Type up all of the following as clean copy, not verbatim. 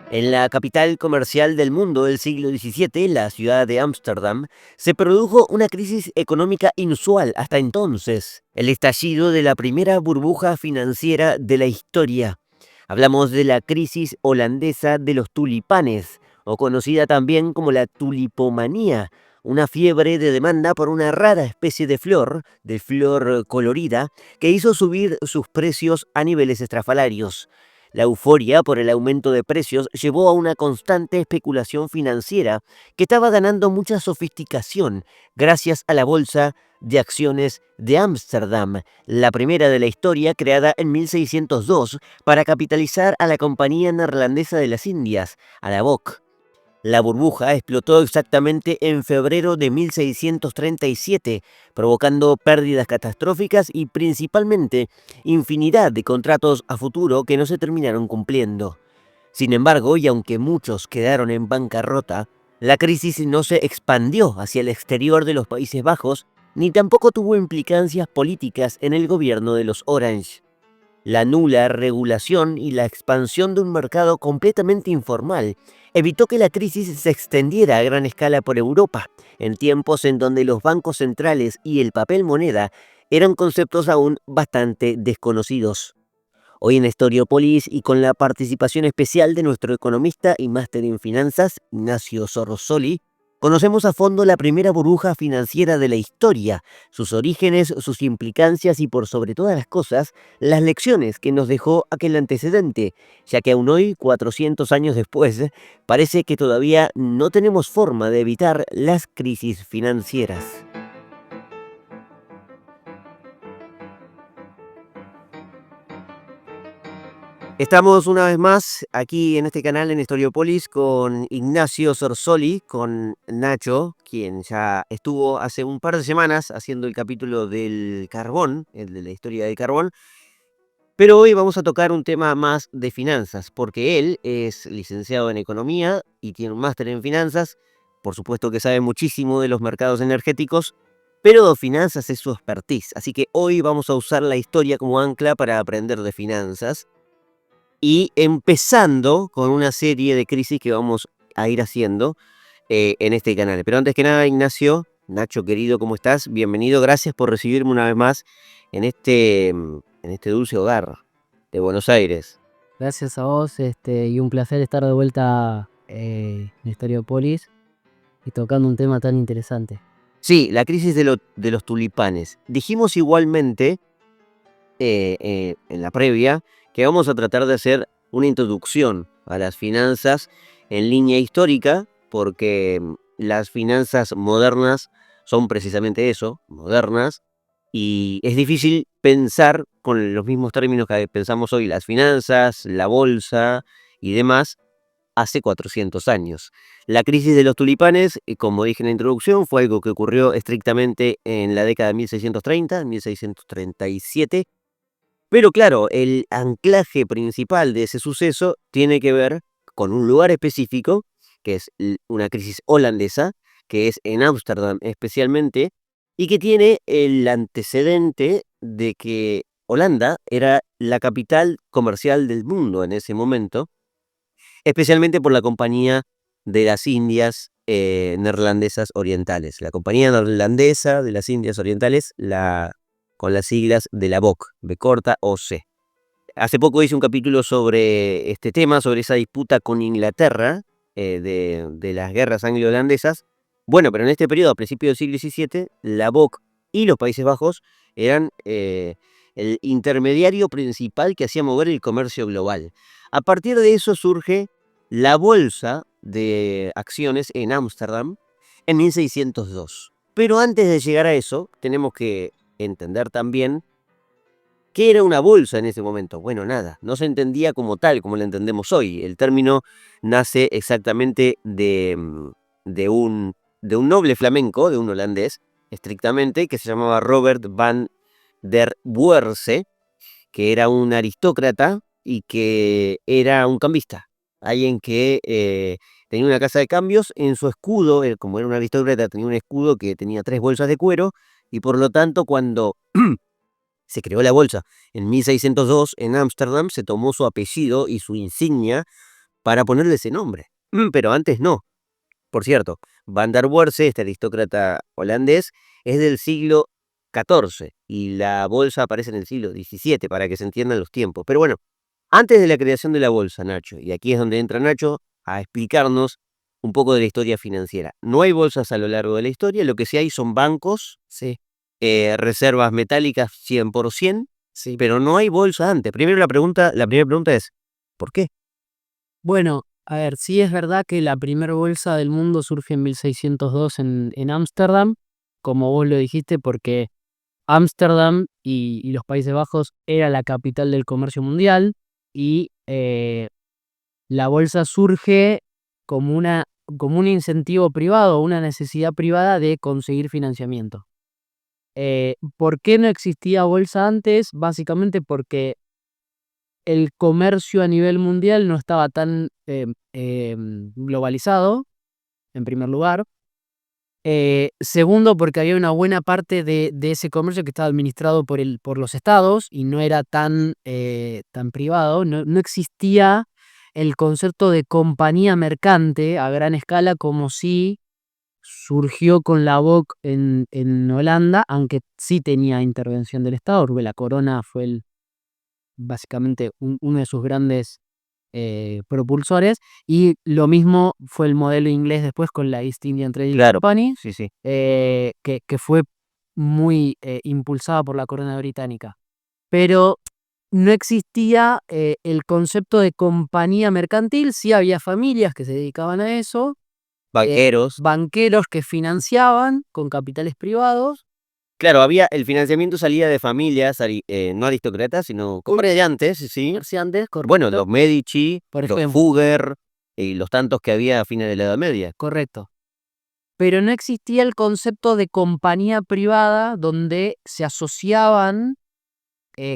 En la capital comercial del mundo del siglo XVII, la ciudad de Ámsterdam, se produjo una crisis económica inusual hasta entonces, el estallido de la primera burbuja financiera de la historia. Hablamos de la crisis holandesa de los tulipanes, o conocida también como la tulipomanía, una fiebre de demanda por una rara especie de flor colorida, que hizo subir sus precios a niveles estrafalarios. La euforia por el aumento de precios llevó a una constante especulación financiera que estaba ganando mucha sofisticación gracias a la bolsa de acciones de Ámsterdam, la primera de la historia creada en 1602 para capitalizar a la Compañía Neerlandesa de las Indias, a la BOC. La burbuja explotó exactamente en febrero de 1637, provocando pérdidas catastróficas y principalmente infinidad de contratos a futuro que no se terminaron cumpliendo. Sin embargo, y aunque muchos quedaron en bancarrota, la crisis no se expandió hacia el exterior de los Países Bajos, ni tampoco tuvo implicancias políticas en el gobierno de los Orange. La nula regulación y la expansión de un mercado completamente informal evitó que la crisis se extendiera a gran escala por Europa, en tiempos en donde los bancos centrales y el papel moneda eran conceptos aún bastante desconocidos. Hoy en Historiopolis y con la participación especial de nuestro economista y máster en finanzas, Ignacio Sorrosoli, conocemos a fondo la primera burbuja financiera de la historia, sus orígenes, sus implicancias y por sobre todas las cosas, las lecciones que nos dejó aquel antecedente, ya que aún hoy, 400 años después, parece que todavía no tenemos forma de evitar las crisis financieras. Estamos una vez más aquí en este canal en Historiopolis con Ignacio Sorsoli, con Nacho, quien ya estuvo hace un par de semanas haciendo el capítulo del carbón, el de la historia del carbón, pero hoy vamos a tocar un tema más de finanzas, porque él es licenciado en economía y tiene un máster en finanzas, por supuesto que sabe muchísimo de los mercados energéticos, pero finanzas es su expertise, así que hoy vamos a usar la historia como ancla para aprender de finanzas y empezando con una serie de crisis que vamos a ir haciendo en este canal. Pero antes que nada, Ignacio, Nacho querido, ¿cómo estás? Bienvenido, gracias por recibirme una vez más en este dulce hogar de Buenos Aires. Gracias a vos, y un placer estar de vuelta en Historiopolis y tocando un tema tan interesante. Sí, la crisis de los tulipanes. Dijimos igualmente en la previa que vamos a tratar de hacer una introducción a las finanzas en línea histórica, porque las finanzas modernas son precisamente eso, modernas, y es difícil pensar con los mismos términos que pensamos hoy, las finanzas, la bolsa y demás, hace 400 años. La crisis de los tulipanes, como dije en la introducción, fue algo que ocurrió estrictamente en la década de 1630, 1637, pero claro, el anclaje principal de ese suceso tiene que ver con un lugar específico, que es una crisis holandesa, que es en Ámsterdam especialmente, y que tiene el antecedente de que Holanda era la capital comercial del mundo en ese momento, especialmente por la Compañía de las Indias Neerlandesas Orientales. La Compañía Neerlandesa de las Indias Orientales, con las siglas de la BOC, B corta o C. Hace poco hice un capítulo sobre este tema, sobre esa disputa con Inglaterra de las guerras anglo-holandesas. Bueno, pero en este periodo, a principios del siglo XVII, la BOC y los Países Bajos eran el intermediario principal que hacía mover el comercio global. A partir de eso surge la bolsa de acciones en Ámsterdam en 1602. Pero antes de llegar a eso, tenemos que entender también qué era una bolsa en ese momento. Bueno, nada, no se entendía como tal, como la entendemos hoy. El término nace exactamente de un noble flamenco, de un holandés, estrictamente, que se llamaba Robert van der Boerse, que era un aristócrata y que era un cambista. Alguien que tenía una casa de cambios en su escudo, como era un aristócrata, tenía un escudo que tenía 3 bolsas de cuero, y por lo tanto, cuando se creó la bolsa en 1602 en Ámsterdam, se tomó su apellido y su insignia para ponerle ese nombre. Pero antes no. Por cierto, Van der Waals, este aristócrata holandés, es del siglo XIV y la bolsa aparece en el siglo XVII para que se entiendan los tiempos. Pero bueno, antes de la creación de la bolsa, Nacho, y aquí es donde entra Nacho a explicarnos un poco de la historia financiera. No hay bolsas a lo largo de la historia, lo que sí hay son bancos, Sí, reservas metálicas 100%, sí. pero no hay bolsa antes. Primero la primera pregunta es, ¿por qué? Bueno, a ver, sí es verdad que la primera bolsa del mundo surge en 1602 en Ámsterdam, como vos lo dijiste, porque Ámsterdam y los Países Bajos era la capital del comercio mundial y la bolsa surge como como un incentivo privado, una necesidad privada de conseguir financiamiento. ¿Por qué no existía bolsa antes? Básicamente porque el comercio a nivel mundial no estaba tan globalizado, en primer lugar. Segundo, porque había una buena parte de ese comercio que estaba administrado por los estados y no era tan privado. No existía el concepto de compañía mercante a gran escala como si surgió con la BOC en Holanda, aunque sí tenía intervención del Estado, porque la corona fue básicamente uno de sus grandes propulsores, y lo mismo fue el modelo inglés después con la East Indian Trading Claro, Company, sí, sí. que fue muy impulsada por la corona británica. Pero no existía el concepto de compañía mercantil, sí había familias que se dedicaban a eso, Banqueros. banqueros que financiaban con capitales privados, Claro, el financiamiento salía de familias, no aristócratas, sino comerciantes, sí. comerciantes, Bueno, correcto, los Medici, por los ejemplo, Fugger y los tantos que había a fines de la Edad Media. correcto. Pero no existía el concepto de compañía privada donde se asociaban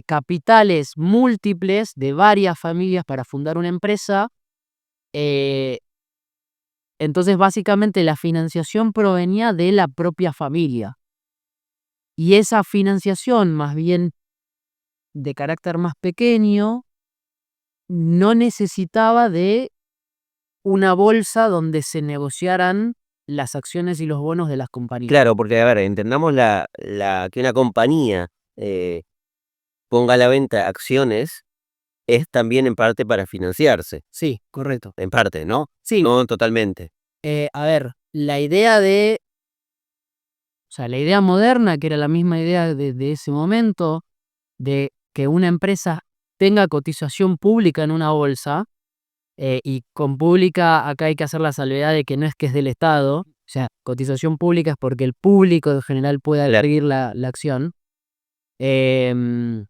capitales múltiples de varias familias para fundar una empresa. eh, entonces, básicamente, la financiación provenía de la propia familia. Y esa financiación, más bien de carácter más pequeño, no necesitaba de una bolsa donde se negociaran las acciones y los bonos de las compañías. Claro, porque a ver, entendamos que una compañía ponga a la venta acciones es también en parte para financiarse, Sí, correcto. en parte, ¿no? Sí, No totalmente. a ver, o sea, la idea moderna, que era la misma idea de ese momento, de que una empresa tenga cotización pública en una bolsa, y con pública acá hay que hacer la salvedad de que no es que es del Estado, o sea, cotización pública es porque el público en general puede Claro, adquirir la acción. em,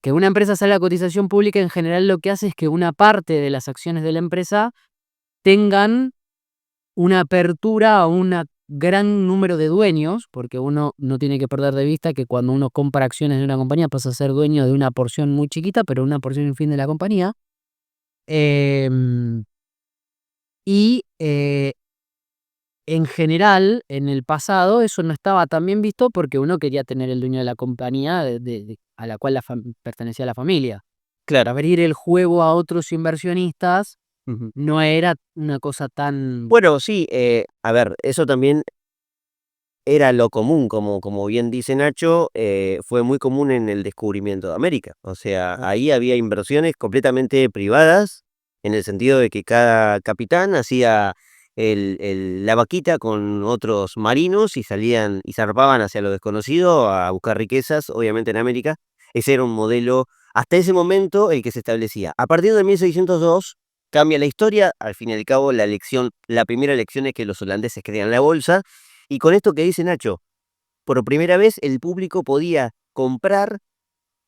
que una empresa salga a cotización pública en general lo que hace es que una parte de las acciones de la empresa tengan una apertura a un gran número de dueños, porque uno no tiene que perder de vista que cuando uno compra acciones de una compañía pasa a ser dueño de una porción muy chiquita, pero una porción en fin de la compañía. Em, y en general, en el pasado, eso no estaba tan bien visto porque uno quería tener el dueño de la compañía a la cual pertenecía la familia. claro. Abrir el juego a otros inversionistas Ujú. no era una cosa tan... Bueno, sí, a ver, eso también era lo común, como bien dice Nacho, fue muy común en el descubrimiento de América. O sea, ahí había inversiones completamente privadas, en el sentido de que cada capitán hacía la vaquita con otros marinos y salían y zarpaban hacia lo desconocido a buscar riquezas, obviamente en América. Ese era un modelo, hasta ese momento, el que se establecía. A partir de 1602 cambia la historia, al fin y al cabo la primera lección es que los holandeses crean la bolsa y con esto que dice Nacho, por primera vez el público podía comprar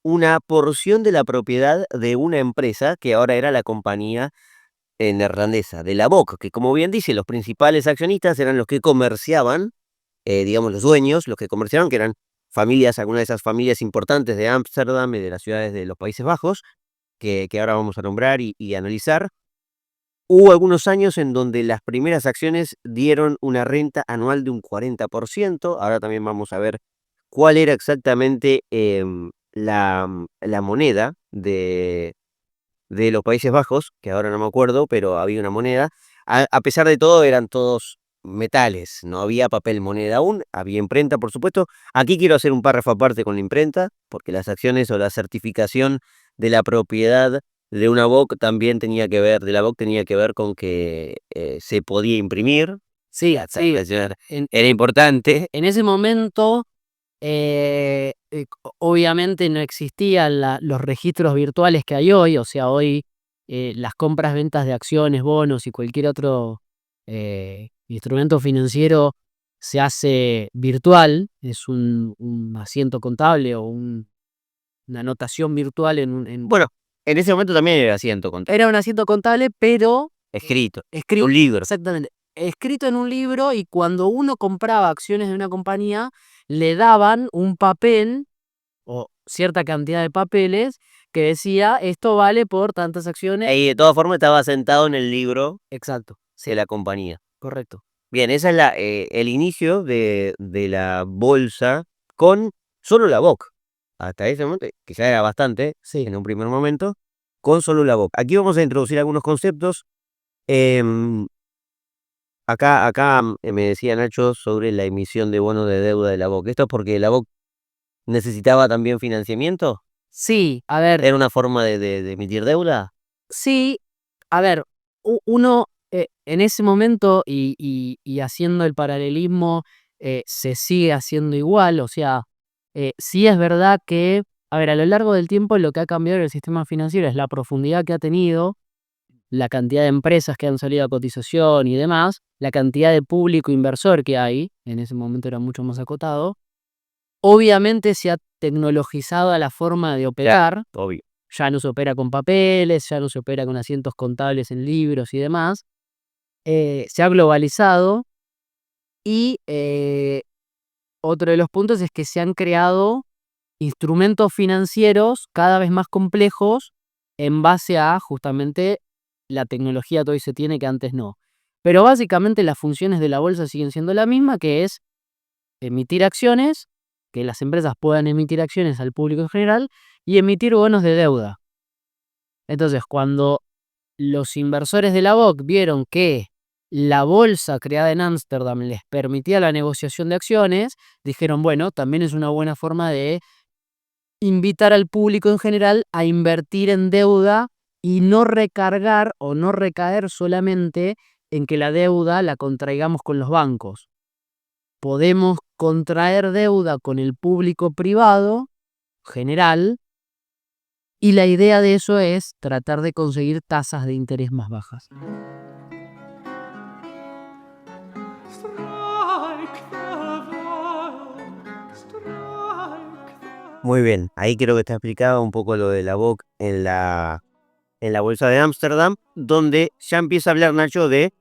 una porción de la propiedad de una empresa que ahora era la compañía neerlandesa, de la BOC, que como bien dice, los principales accionistas eran los que comerciaban, digamos los dueños, los que comerciaban, que eran familias, algunas de esas familias importantes de Ámsterdam y de las ciudades de los Países Bajos, que ahora vamos a nombrar y analizar. Hubo algunos años en donde las primeras acciones dieron una renta anual de un 40%. Ahora también vamos a ver cuál era exactamente la moneda de los Países Bajos, que ahora no me acuerdo, pero había una moneda. A pesar de todo, eran todos metales, no había papel moneda aún, había imprenta, por supuesto. Aquí quiero hacer un párrafo aparte con la imprenta, porque las acciones o la certificación de la propiedad de una BOC también tenía que ver, de la BOC tenía que ver con que se podía imprimir. Sí, La sí. certificación En, era importante. en ese momento, obviamente no existían los registros virtuales que hay hoy, o sea, hoy las compras, ventas de acciones, bonos y cualquier otro instrumento financiero se hace virtual, es un asiento contable o una anotación virtual Bueno, en ese momento también era asiento contable, Era un asiento contable, pero escrito, escrito, un libro. exactamente, escrito en un libro, y cuando uno compraba acciones de una compañía, le daban un papel o cierta cantidad de papeles que decía, esto vale por tantas acciones. Y de todas formas estaba sentado en el libro Exacto, de la compañía. correcto. Bien, esa es el inicio de la bolsa con solo la BOC. Hasta ese momento, que ya era bastante Sí. en un primer momento, con solo la BOC. Aquí vamos a introducir algunos conceptos. Em, acá me decía Nacho sobre la emisión de bonos de deuda de la BOC. ¿Esto es porque la BOC necesitaba también financiamiento? Sí, a ver, ¿Era una forma de emitir deuda? sí, a ver, uno en ese momento y haciendo el paralelismo, se sigue haciendo igual, o sea, sí es verdad que, a ver, a lo largo del tiempo lo que ha cambiado en el sistema financiero es la profundidad que ha tenido, la cantidad de empresas que han salido a cotización y demás, la cantidad de público inversor que hay, en ese momento era mucho más acotado. Obviamente se ha tecnologizado a la forma de operar, Obvio. ya no se opera con papeles, ya no se opera con asientos contables en libros y demás. Se ha globalizado y otro de los puntos es que se han creado instrumentos financieros cada vez más complejos en base a justamente la tecnología que hoy se tiene que antes no. Pero básicamente las funciones de la bolsa siguen siendo la misma, que es emitir acciones, que las empresas puedan emitir acciones al público en general y emitir bonos de deuda. Entonces, cuando los inversores de la BOC vieron que la bolsa creada en Ámsterdam les permitía la negociación de acciones, dijeron, bueno, también es una buena forma de invitar al público en general a invertir en deuda y no recargar o no recaer solamente en que la deuda la contraigamos con los bancos. Podemos contraer deuda con el público privado general, y la idea de eso es tratar de conseguir tasas de interés más bajas. Muy bien, ahí creo que está explicado un poco lo de la BOC en la bolsa de Ámsterdam, donde ya empieza a hablar Nacho de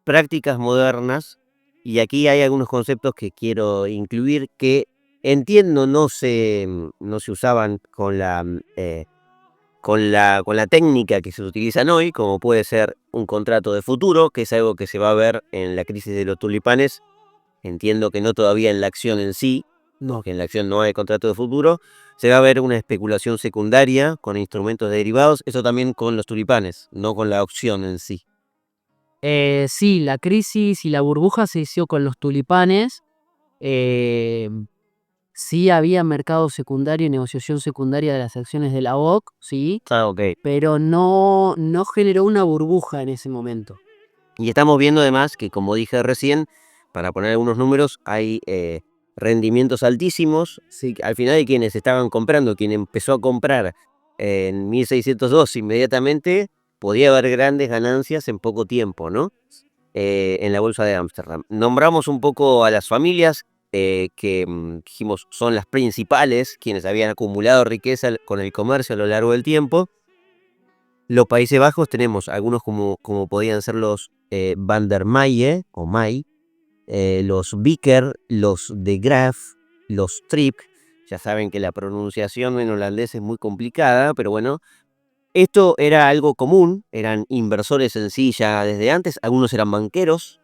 prácticas modernas, y aquí hay algunos conceptos que quiero incluir que entiendo no se usaban con la técnica que se utilizan hoy, como puede ser un contrato de futuro, que es algo que se va a ver en la crisis de los tulipanes. Entiendo que no todavía en la acción en sí, No. que en la acción no hay contrato de futuro. Se va a ver una especulación secundaria con instrumentos derivados, eso también con los tulipanes, no con la opción en sí. Sí, la crisis y la burbuja se hizo con los tulipanes. Sí había mercado secundario y negociación secundaria de las acciones de la BOC, sí, Ok. pero no generó una burbuja en ese momento. Y estamos viendo además que, como dije recién, para poner algunos números, hay rendimientos altísimos. Sí, al final de quienes estaban comprando, quien empezó a comprar en 1602 inmediatamente, podía haber grandes ganancias en poco tiempo, ¿no? En la bolsa de Ámsterdam. Nombramos un poco a las familias que dijimos son las principales, quienes habían acumulado riqueza con el comercio a lo largo del tiempo. Los Países Bajos tenemos algunos como podían ser los Van der Maye o May, los Vicker, los de Graaf, los Tripp. Ya saben que la pronunciación en holandés es muy complicada, pero bueno, esto era algo común, eran inversores en sí ya desde antes, algunos eran banqueros,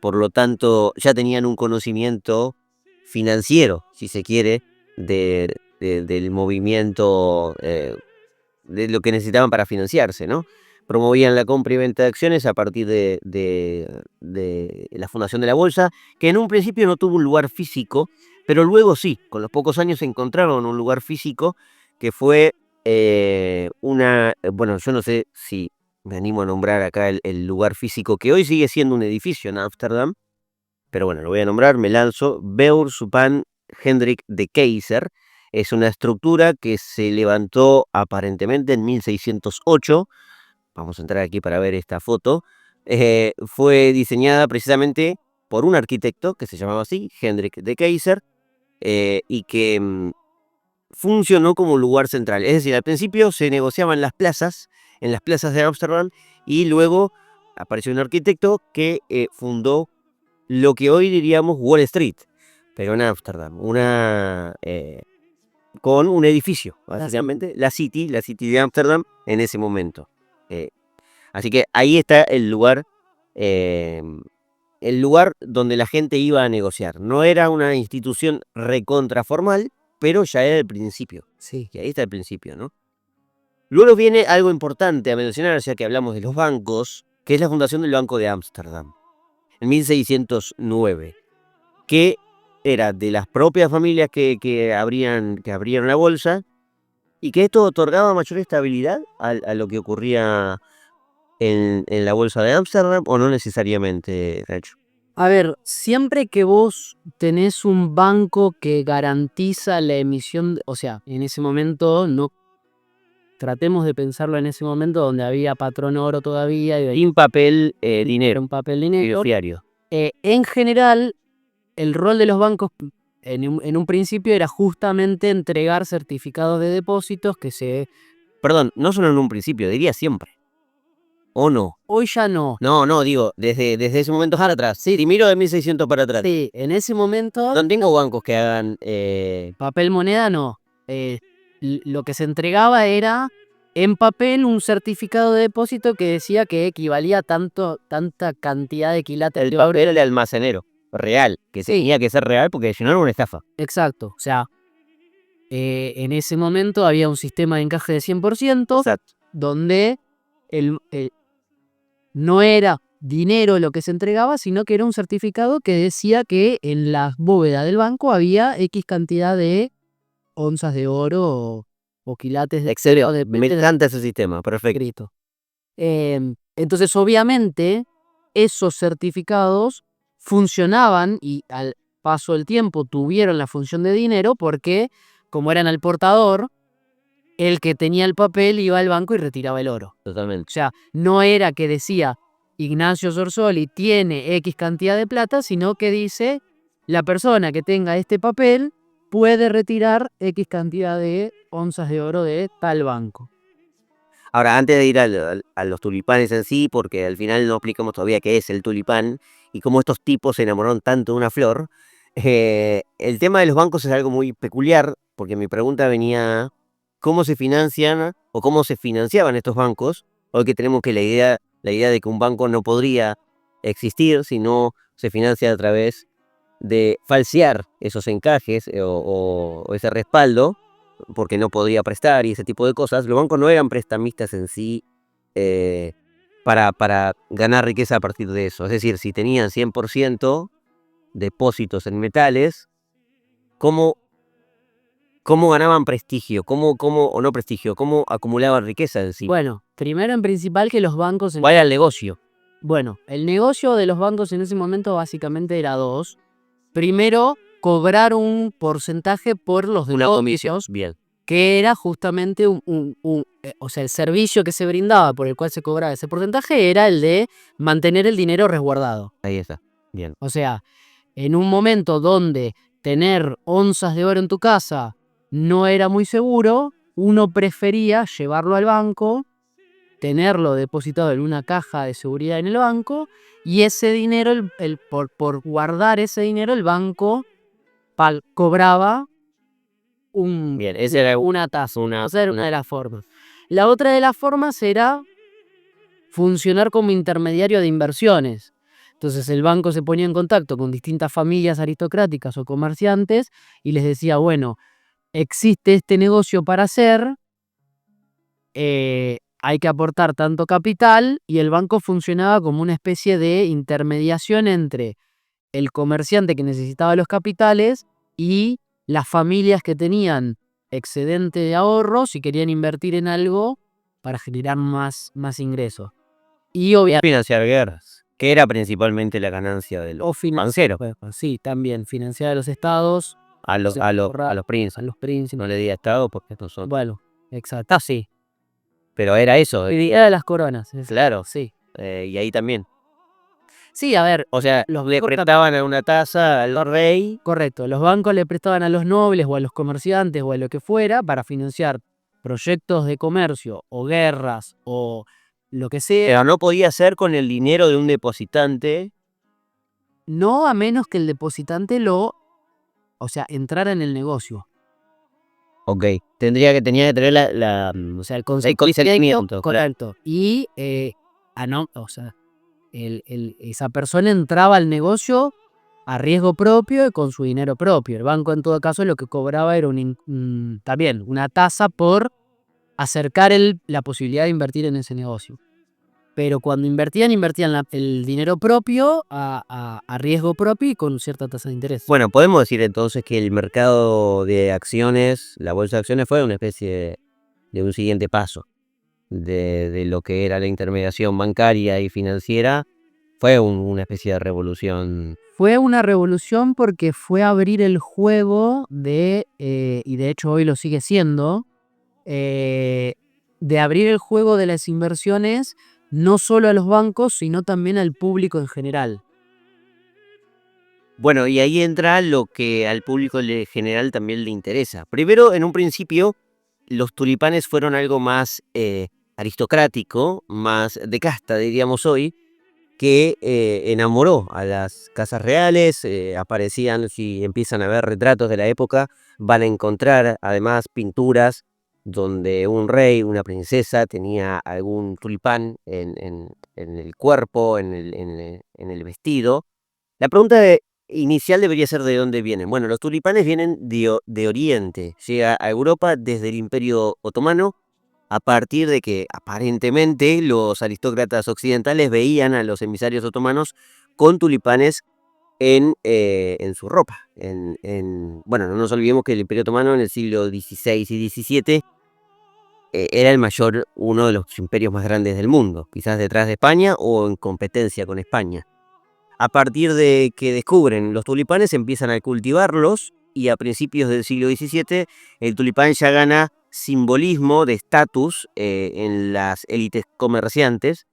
por lo tanto ya tenían un conocimiento financiero, si se quiere, del movimiento lo que necesitaban para financiarse, ¿no? Promovían la compra y venta de acciones a partir de la fundación de la bolsa, que en un principio no tuvo un lugar físico, pero luego sí, con los pocos años encontraron un lugar físico que fue bueno, yo no sé si me animo a nombrar acá el lugar físico, que hoy sigue siendo un edificio en Ámsterdam, pero bueno, lo voy a nombrar, me lanzo, Beur Supan Hendrik de Keyser. Es una estructura que se levantó aparentemente en 1608. Vamos a entrar aquí para ver esta foto. Fue diseñada precisamente por un arquitecto que se llamaba así, Hendrik de Keyser, y que funcionó como un lugar central. Es decir, al principio se negociaba en las plazas de Ámsterdam, y luego apareció un arquitecto que fundó lo que hoy diríamos Wall Street, pero en Ámsterdam, con un edificio, básicamente, la City de Ámsterdam en ese momento. Así que ahí está el lugar donde la gente iba a negociar. No era una institución recontraformal, pero ya era el principio. Sí. Y ahí está el principio, ¿no? Luego viene algo importante a mencionar, ya que hablamos de los bancos, que es la fundación del Banco de Ámsterdam, en 1609, que era de las propias familias que abrieron la bolsa, y que esto otorgaba mayor estabilidad a lo que ocurría en la bolsa de Ámsterdam, o no necesariamente, Nacho. A ver, siempre que vos tenés un banco que garantiza la emisión, o sea, en ese momento no tratemos de pensarlo en ese momento donde había patrón oro todavía y Sin papel, era dinero, un papel dinero. fiduciario. En general, el rol de los bancos en un principio era justamente entregar certificados de depósitos que Perdón, no solo en un principio, diría siempre. ¿O no? hoy ya no. No, digo, desde ese momento para atrás. Sí, y miro de 1600 para atrás. Sí, en ese momento No tengo bancos que hagan... papel moneda no. Lo que se entregaba era en papel un certificado de depósito que decía que equivalía a tanta cantidad de quilates el de oro. papel era el almacenero, real, que Sí. tenía que ser real porque si no era una estafa. Exacto, o sea, en ese momento había un sistema de encaje de 100%, Exacto. donde no era dinero lo que se entregaba, sino que era un certificado que decía que en la bóveda del banco había X cantidad de onzas de oro o quilates de Excelente, me depende encanta ese sistema, perfecto. escrito. Entonces, obviamente, esos certificados funcionaban y al paso del tiempo tuvieron la función de dinero porque, como eran al portador, el que tenía el papel iba al banco y retiraba el oro. O Totalmente. sea, no era que decía Ignacio Sorsoli tiene X cantidad de plata, sino que dice la persona que tenga este papel puede retirar X cantidad de onzas de oro de tal banco. Ahora, antes de ir a los tulipanes en sí, porque al final no explicamos todavía qué es el tulipán y cómo estos tipos se enamoraron tanto de una flor, el tema de los bancos es algo muy peculiar, porque mi pregunta venía, ¿cómo se financian o cómo se financiaban estos bancos? Hoy que tenemos que la idea de que un banco no podría existir si no se financia a través de falsear esos encajes o ese respaldo, porque no podía prestar y ese tipo de cosas. Los bancos no eran prestamistas en sí para ganar riqueza a partir de eso. Es decir, si tenían 100% depósitos en metales, ¿cómo ganaban prestigio? O no prestigio? ¿Cómo acumulaban riqueza en sí? Bueno, primero en principal que los bancos... ¿Cuál era el negocio? Bueno, el negocio de los bancos en ese momento básicamente era dos. Primero, cobrar un porcentaje por los Una comisión. depósitos, Bien, que era justamente o sea, el servicio que se brindaba por el cual se cobraba ese porcentaje era el de mantener el dinero resguardado. ahí está. Bien. O sea, en un momento donde tener onzas de oro en tu casa no era muy seguro, uno prefería llevarlo al banco, tenerlo depositado en una caja de seguridad en el banco, y ese dinero, por guardar ese dinero, el banco cobraba Bien, esa era una tasa. una- O sea, era una- una de las formas. La otra de las formas era funcionar como intermediario de inversiones. Entonces el banco se ponía en contacto con distintas familias aristocráticas o comerciantes y les decía, bueno, existe este negocio para hacer, hay que aportar tanto capital, y el banco funcionaba como una especie de intermediación entre el comerciante que necesitaba los capitales y las familias que tenían excedente de ahorros y querían invertir en algo para generar más ingresos. Y obviamente, Financiar guerras, que era principalmente la ganancia de los financieros. sí, también financiar a los estados, A los, se a los, ahorra a los príncipes. a los príncipes. No le diga Estado porque estos son. Bueno, exacto, sí. Pero era eso, Idea de las coronas, claro. sí. Y ahí también. Sí, a ver, O sea, los le bancos prestaban a una tasa al rey. correcto, los bancos le prestaban a los nobles o a los comerciantes o a lo que fuera para financiar proyectos de comercio o guerras o lo que sea, Pero no podía ser con el dinero de un depositante. no a menos que el depositante o sea, entrara en el negocio. Ok. Tenía que tener O sea, el consentimiento. correcto. Y, o sea, esa persona entraba al negocio a riesgo propio y con su dinero propio. El banco, en todo caso, lo que cobraba era también una tasa por acercar la posibilidad de invertir en ese negocio. Pero cuando invertían el dinero propio a riesgo propio y con cierta tasa de interés. Bueno, podemos decir entonces que el mercado de acciones, la bolsa de acciones, fue una especie de un siguiente paso de lo que era la intermediación bancaria y financiera. Fue una especie de revolución. Fue una revolución porque fue abrir el juego y de hecho hoy lo sigue siendo, de abrir el juego de las inversiones no solo a los bancos, sino también al público en general. Bueno, y ahí entra lo que al público general también le interesa. Primero, en un principio, los tulipanes fueron algo más aristocrático, más de casta, diríamos hoy, que enamoró a las casas reales. Aparecían, si empiezan a ver retratos de la época, van a encontrar además pinturas donde un rey, una princesa tenía algún tulipán en el cuerpo, en el vestido. La pregunta inicial debería ser de dónde vienen. Bueno, los tulipanes vienen de Oriente, llega a Europa desde el Imperio Otomano, a partir de que aparentemente los aristócratas occidentales veían a los emisarios otomanos con tulipanes en su ropa. Bueno, no nos olvidemos que el Imperio Otomano en el siglo XVI y XVII era uno de los imperios más grandes del mundo, quizás detrás de España o en competencia con España. A partir de que descubren los tulipanes, empiezan a cultivarlos y a principios del siglo XVII el tulipán ya gana simbolismo de estatus en las élites comerciantes.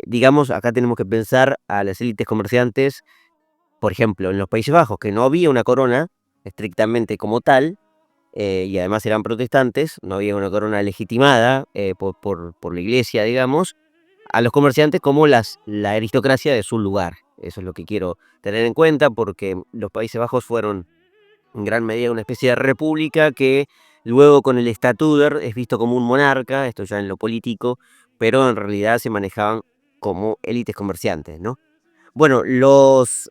Digamos, acá tenemos que pensar a las élites comerciantes, por ejemplo, en los Países Bajos, que no había una corona estrictamente como tal, y además eran protestantes, no había una corona legitimada por la iglesia, digamos, a los comerciantes como la aristocracia de su lugar. Eso es lo que quiero tener en cuenta, porque los Países Bajos fueron en gran medida una especie de república que luego con el estatuto es visto como un monarca, esto ya en lo político, pero en realidad se manejaban como élites comerciantes, ¿no? Bueno, los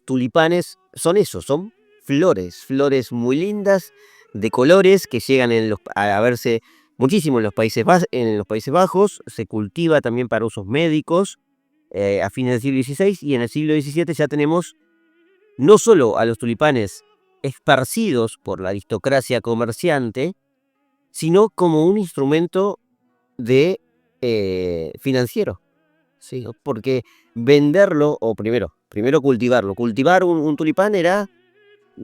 tulipanes son eso, son flores muy lindas, de colores, que llegan a verse muchísimo en los Países Bajos, se cultiva también para usos médicos a fines del siglo XVI, y en el siglo XVII ya tenemos no solo a los tulipanes esparcidos por la aristocracia comerciante, sino como un instrumento de financiero. ¿Sí? Porque venderlo, o primero cultivarlo. Cultivar un tulipán era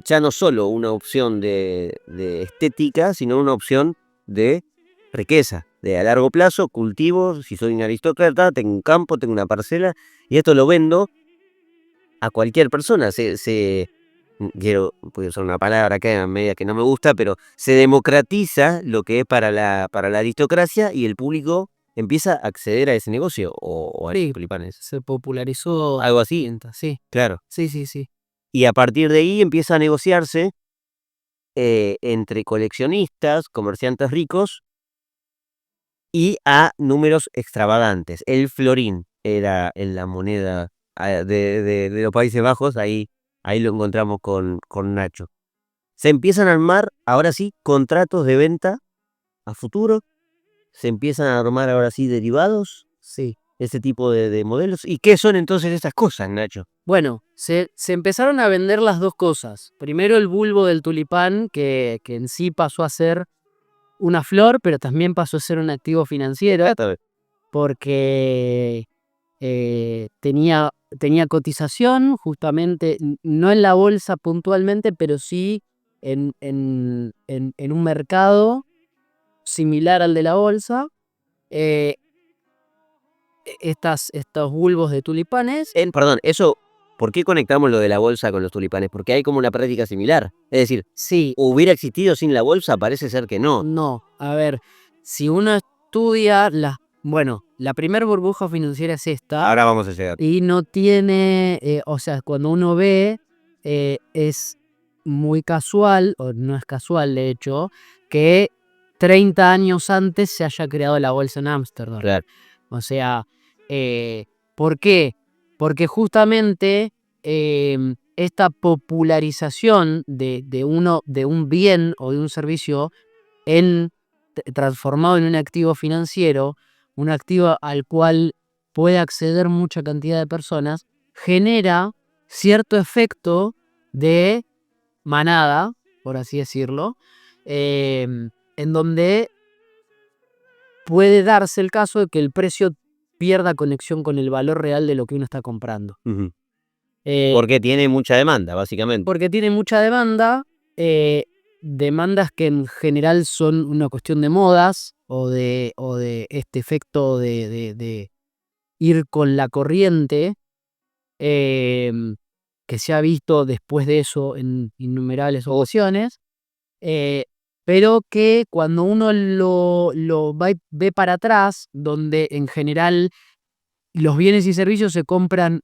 ya no solo una opción de estética, sino una opción de riqueza. De a largo plazo, cultivo, si soy un aristócrata, tengo un campo, tengo una parcela, y esto lo vendo a cualquier persona. Puedo usar una palabra acá en media que no me gusta, pero se democratiza lo que es para la aristocracia, y el público empieza a acceder a ese negocio o a los tulipanes. Se popularizó Algo así, sí. claro. Sí, sí, sí. Y a partir de ahí empieza a negociarse entre coleccionistas, comerciantes ricos y a números extravagantes. El florín era en la moneda de los Países Bajos, ahí lo encontramos con Nacho. Se empiezan a armar, ahora sí, contratos de venta a futuro, se empiezan a armar ahora sí derivados, Sí. ese tipo de modelos. ¿Y qué son entonces estas cosas, Nacho? Bueno, se empezaron a vender las dos cosas. Primero el bulbo del tulipán, que en sí pasó a ser una flor, pero también pasó a ser un activo financiero, porque tenía cotización justamente, no en la bolsa puntualmente, pero sí en un mercado similar al de la bolsa. eh, estos bulbos de tulipanes. Perdón, eso, ¿por qué conectamos lo de la bolsa con los tulipanes? Porque hay como una práctica similar. Es decir, Sí, ¿hubiera existido sin la bolsa? Parece ser que no. no, a ver, si uno estudia bueno, la primera burbuja financiera es esta, Ahora vamos a llegar. y no tiene, o sea, cuando uno ve, es muy casual, o no es casual de hecho, que 30 años antes se haya creado la bolsa en Ámsterdam. Claro. O sea, ¿por qué? Porque justamente esta popularización de un bien o de un servicio transformado en un activo financiero, un activo al cual puede acceder mucha cantidad de personas, genera cierto efecto de manada, por así decirlo, en donde puede darse el caso de que el precio pierda conexión con el valor real de lo que uno está comprando. Ujú. Eh, Porque tiene mucha demanda, básicamente. porque tiene mucha demanda, demandas que en general son una cuestión de modas o de este efecto de ir con la corriente, que se ha visto después de eso en innumerables ocasiones. Pero que cuando uno lo ve para atrás, donde en general los bienes y servicios se compran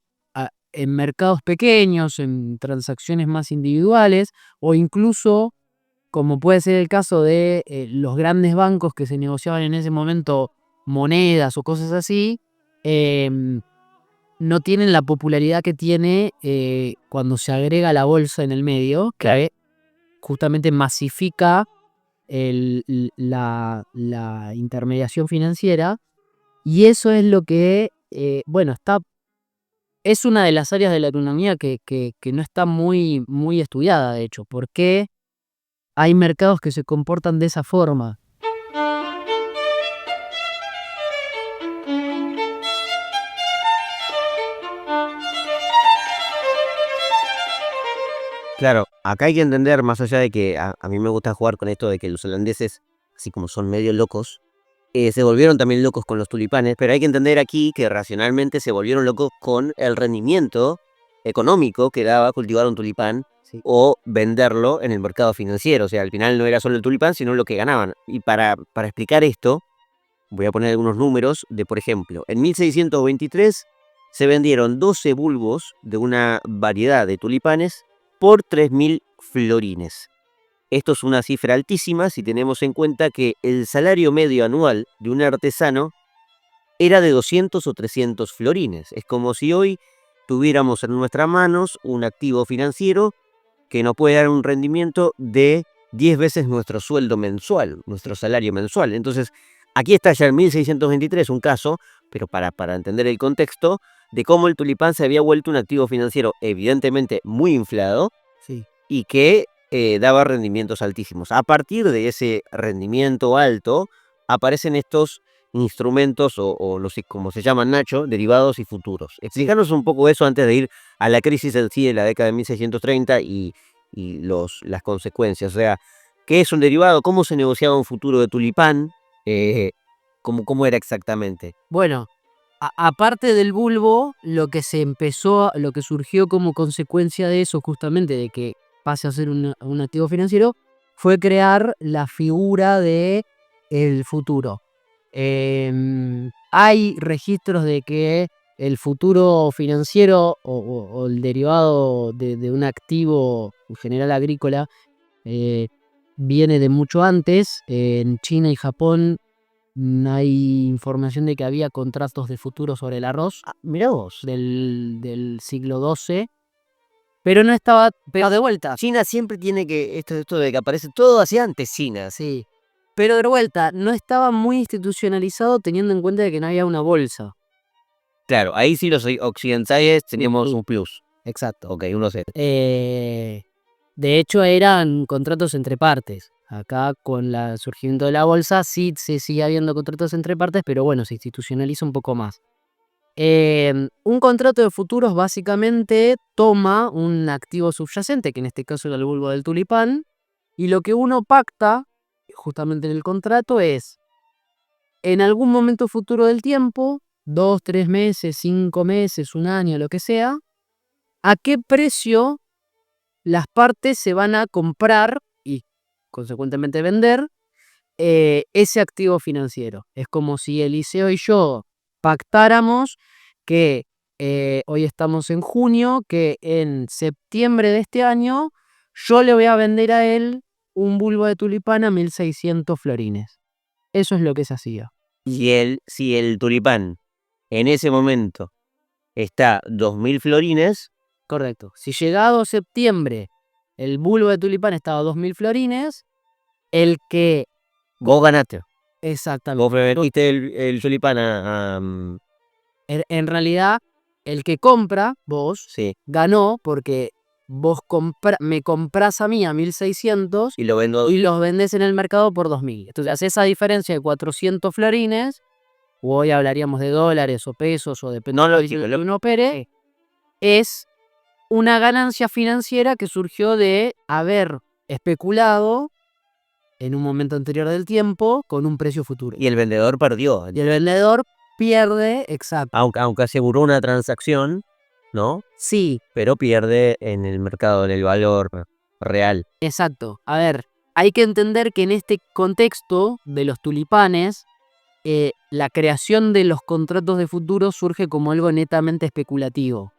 en mercados pequeños, en transacciones más individuales, o incluso, como puede ser el caso de los grandes bancos que se negociaban en ese momento monedas o cosas así, no tienen la popularidad que tiene cuando se agrega la bolsa en el medio, que justamente masifica la intermediación financiera, y eso es lo que, bueno, es una de las áreas de la economía que no está muy, muy estudiada, de hecho. ¿Por qué hay mercados que se comportan de esa forma? Claro, acá hay que entender, más allá de que a mí me gusta jugar con esto de que los holandeses, así como son medio locos, se volvieron también locos con los tulipanes, pero hay que entender aquí que racionalmente se volvieron locos con el rendimiento económico que daba cultivar un tulipán Sí. o venderlo en el mercado financiero. O sea, al final no era solo el tulipán, sino lo que ganaban. Y para explicar esto, voy a poner algunos números de, por ejemplo, en 1623 se vendieron 12 bulbos de una variedad de tulipanes por 3.000 florines. Esto es una cifra altísima si tenemos en cuenta que el salario medio anual de un artesano era de 200 o 300 florines. Es como si hoy tuviéramos en nuestras manos un activo financiero que nos puede dar un rendimiento de 10 veces nuestro sueldo mensual, nuestro salario mensual. Entonces, aquí está ya en 1623 un caso, pero para entender el contexto, de cómo el tulipán se había vuelto un activo financiero evidentemente muy inflado Sí. y que daba rendimientos altísimos. A partir de ese rendimiento alto, aparecen estos instrumentos o los como se llaman, Nacho, derivados y futuros. Explícanos un poco eso antes de ir a la crisis en sí de la década de 1630 y las consecuencias. O sea, ¿qué es un derivado? ¿Cómo se negociaba un futuro de tulipán? ¿Cómo era exactamente? Bueno, aparte del bulbo, lo que surgió como consecuencia de eso, justamente de que pase a ser un activo financiero, fue crear la figura de el futuro. Hay registros de que el futuro financiero o el derivado de un activo en general agrícola viene de mucho antes. En China y Japón hay información de que había contratos de futuro sobre el arroz Mirá vos. del siglo XII, pero no estaba pegado de vuelta. China siempre tiene que, esto de que aparece todo hacia antes China. Sí. Pero de vuelta, no estaba muy institucionalizado teniendo en cuenta de que no había una bolsa. Claro, ahí sí los occidentales teníamos un plus. Exacto. Ok, 1-0. De hecho, eran contratos entre partes. Acá, con el surgimiento de la bolsa, sí se sigue habiendo contratos entre partes, pero bueno, se institucionaliza un poco más. Un contrato de futuros básicamente toma un activo subyacente, que en este caso era el bulbo del tulipán, y lo que uno pacta, justamente en el contrato, es en algún momento futuro del tiempo, 2, 3 meses, 5 meses, un año, lo que sea, a qué precio las partes se van a comprar y consecuentemente vender ese activo financiero. Es como si Eliseo y yo pactáramos que hoy estamos en junio, que en septiembre de este año yo le voy a vender a él un bulbo de tulipán a 1.600 florines. Eso es lo que se hacía. Y si el tulipán en ese momento está 2.000 florines, Correcto. Si llegado septiembre el bulbo de tulipán estaba a 2.000 florines, el que... vos ganaste. Exactamente. Vos vendiste el tulipán En realidad, el que compra, vos, sí, ganó porque vos me comprás a mí a 1.600 y lo vendo. y los vendés en el mercado por 2.000. Entonces, esa diferencia de 400 florines, o hoy hablaríamos de dólares o pesos, o depende No, de lo que uno opere, es una ganancia financiera que surgió de haber especulado en un momento anterior del tiempo con un precio futuro. Y el vendedor perdió. Y el vendedor pierde, exacto. Aunque aseguró una transacción, ¿no? Sí, Pero pierde en el mercado, en el valor real. exacto. A ver, hay que entender que en este contexto de los tulipanes, la creación de los contratos de futuro surge como algo netamente especulativo.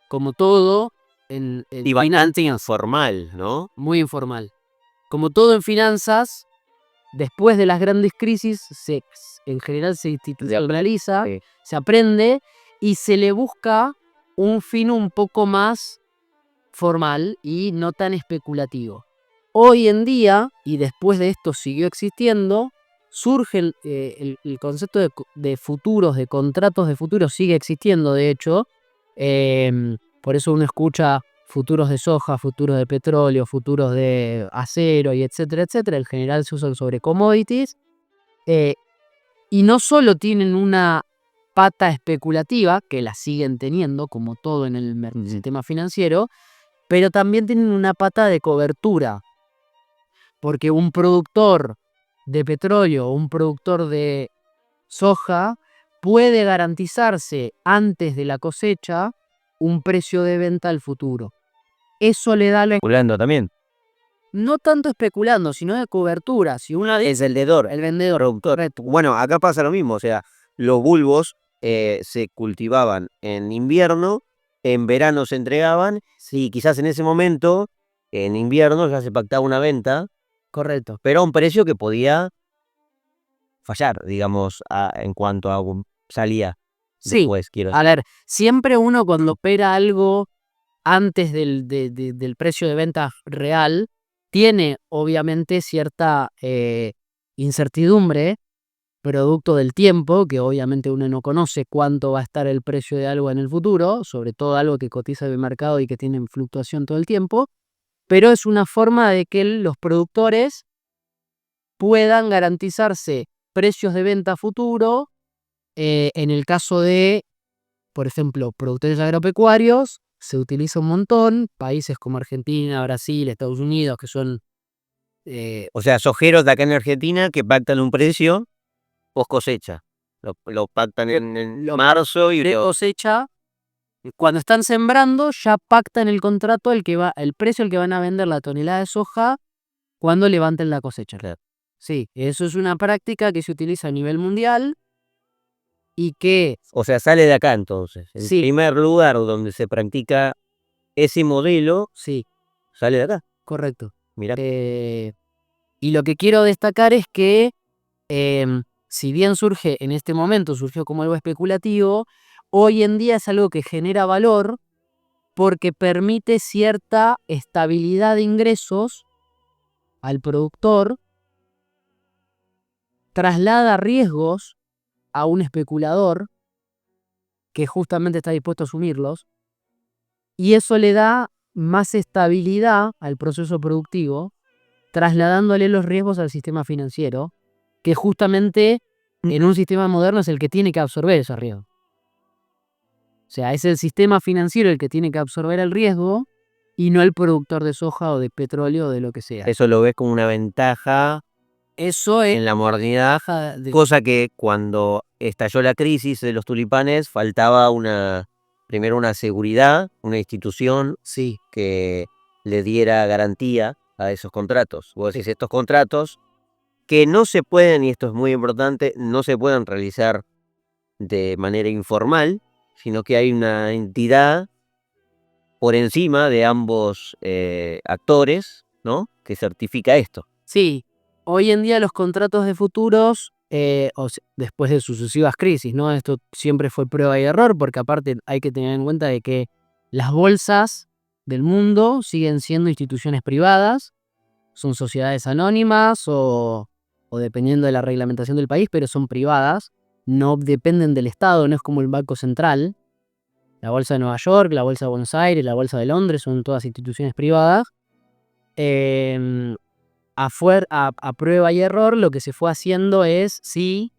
Como todo en Y bastante informal, ¿no? muy informal. Como todo en finanzas, después de las grandes crisis, en general se institucionaliza, Sí. se aprende y se le busca un fin un poco más formal y no tan especulativo. Hoy en día, y después de esto siguió existiendo, surge el concepto de futuros, de contratos de futuros, sigue existiendo de hecho. Por eso uno escucha futuros de soja, futuros de petróleo, futuros de acero y etcétera, etcétera. En general se usan sobre commodities. Y no solo tienen una pata especulativa, que la siguen teniendo como todo en el sistema financiero, pero también tienen una pata de cobertura, porque un productor de petróleo o un productor de soja puede garantizarse antes de la cosecha un precio de venta al futuro. Eso le da Especulando también. no tanto especulando, sino de cobertura. Si uno El vendedor. el vendedor, Productor. correcto. Bueno, acá pasa lo mismo, o sea, los bulbos se cultivaban en invierno, en verano se entregaban, y quizás en ese momento, en invierno, ya se pactaba una venta, Correcto. pero a un precio que podía fallar, digamos, en cuanto a salía Sí, después, quiero decir. a ver, siempre uno cuando opera algo antes del precio de venta real, tiene obviamente cierta incertidumbre, producto del tiempo, que obviamente uno no conoce cuánto va a estar el precio de algo en el futuro, sobre todo algo que cotiza en el mercado y que tiene fluctuación todo el tiempo, pero es una forma de que los productores puedan garantizarse precios de venta futuro. En el caso de, por ejemplo, productores agropecuarios, se utiliza un montón, países como Argentina, Brasil, Estados Unidos, que son... O sea, sojeros de acá en Argentina que pactan un precio post cosecha. Lo pactan en marzo y de cosecha, cuando están sembrando, ya pactan el contrato el precio al que van a vender la tonelada de soja cuando levanten la cosecha. Claro. Sí, eso es una práctica que se utiliza a nivel mundial y que... O sea, sale de acá entonces. El Sí. primer lugar donde se practica ese modelo Sí, sale de acá. correcto. Mirá. Y lo que quiero destacar es que, si bien en este momento surgió como algo especulativo, hoy en día es algo que genera valor porque permite cierta estabilidad de ingresos al productor traslada riesgos a un especulador que justamente está dispuesto a asumirlos, y eso le da más estabilidad al proceso productivo, trasladándole los riesgos al sistema financiero, que justamente en un sistema moderno es el que tiene que absorber esos riesgos. O sea, es el sistema financiero el que tiene que absorber el riesgo y no el productor de soja o de petróleo o de lo que sea. Eso lo ves como una ventaja Eso es en la modernidad, cosa que cuando estalló la crisis de los tulipanes faltaba primero una seguridad, una institución sí, que le diera garantía a esos contratos. Vos decís, estos contratos que no se pueden, y esto es muy importante, no se pueden realizar de manera informal, sino que hay una entidad por encima de ambos actores, ¿no?, que certifica esto. sí. Hoy en día los contratos de futuros, después de sucesivas crisis, ¿no? Esto siempre fue prueba y error, porque aparte hay que tener en cuenta de que las bolsas del mundo siguen siendo instituciones privadas, son sociedades anónimas o dependiendo de la reglamentación del país, pero son privadas, no dependen del Estado, no es como el Banco Central. La Bolsa de Nueva York, la Bolsa de Buenos Aires, la Bolsa de Londres son todas instituciones privadas. A prueba y error, lo que se fue haciendo es, sí,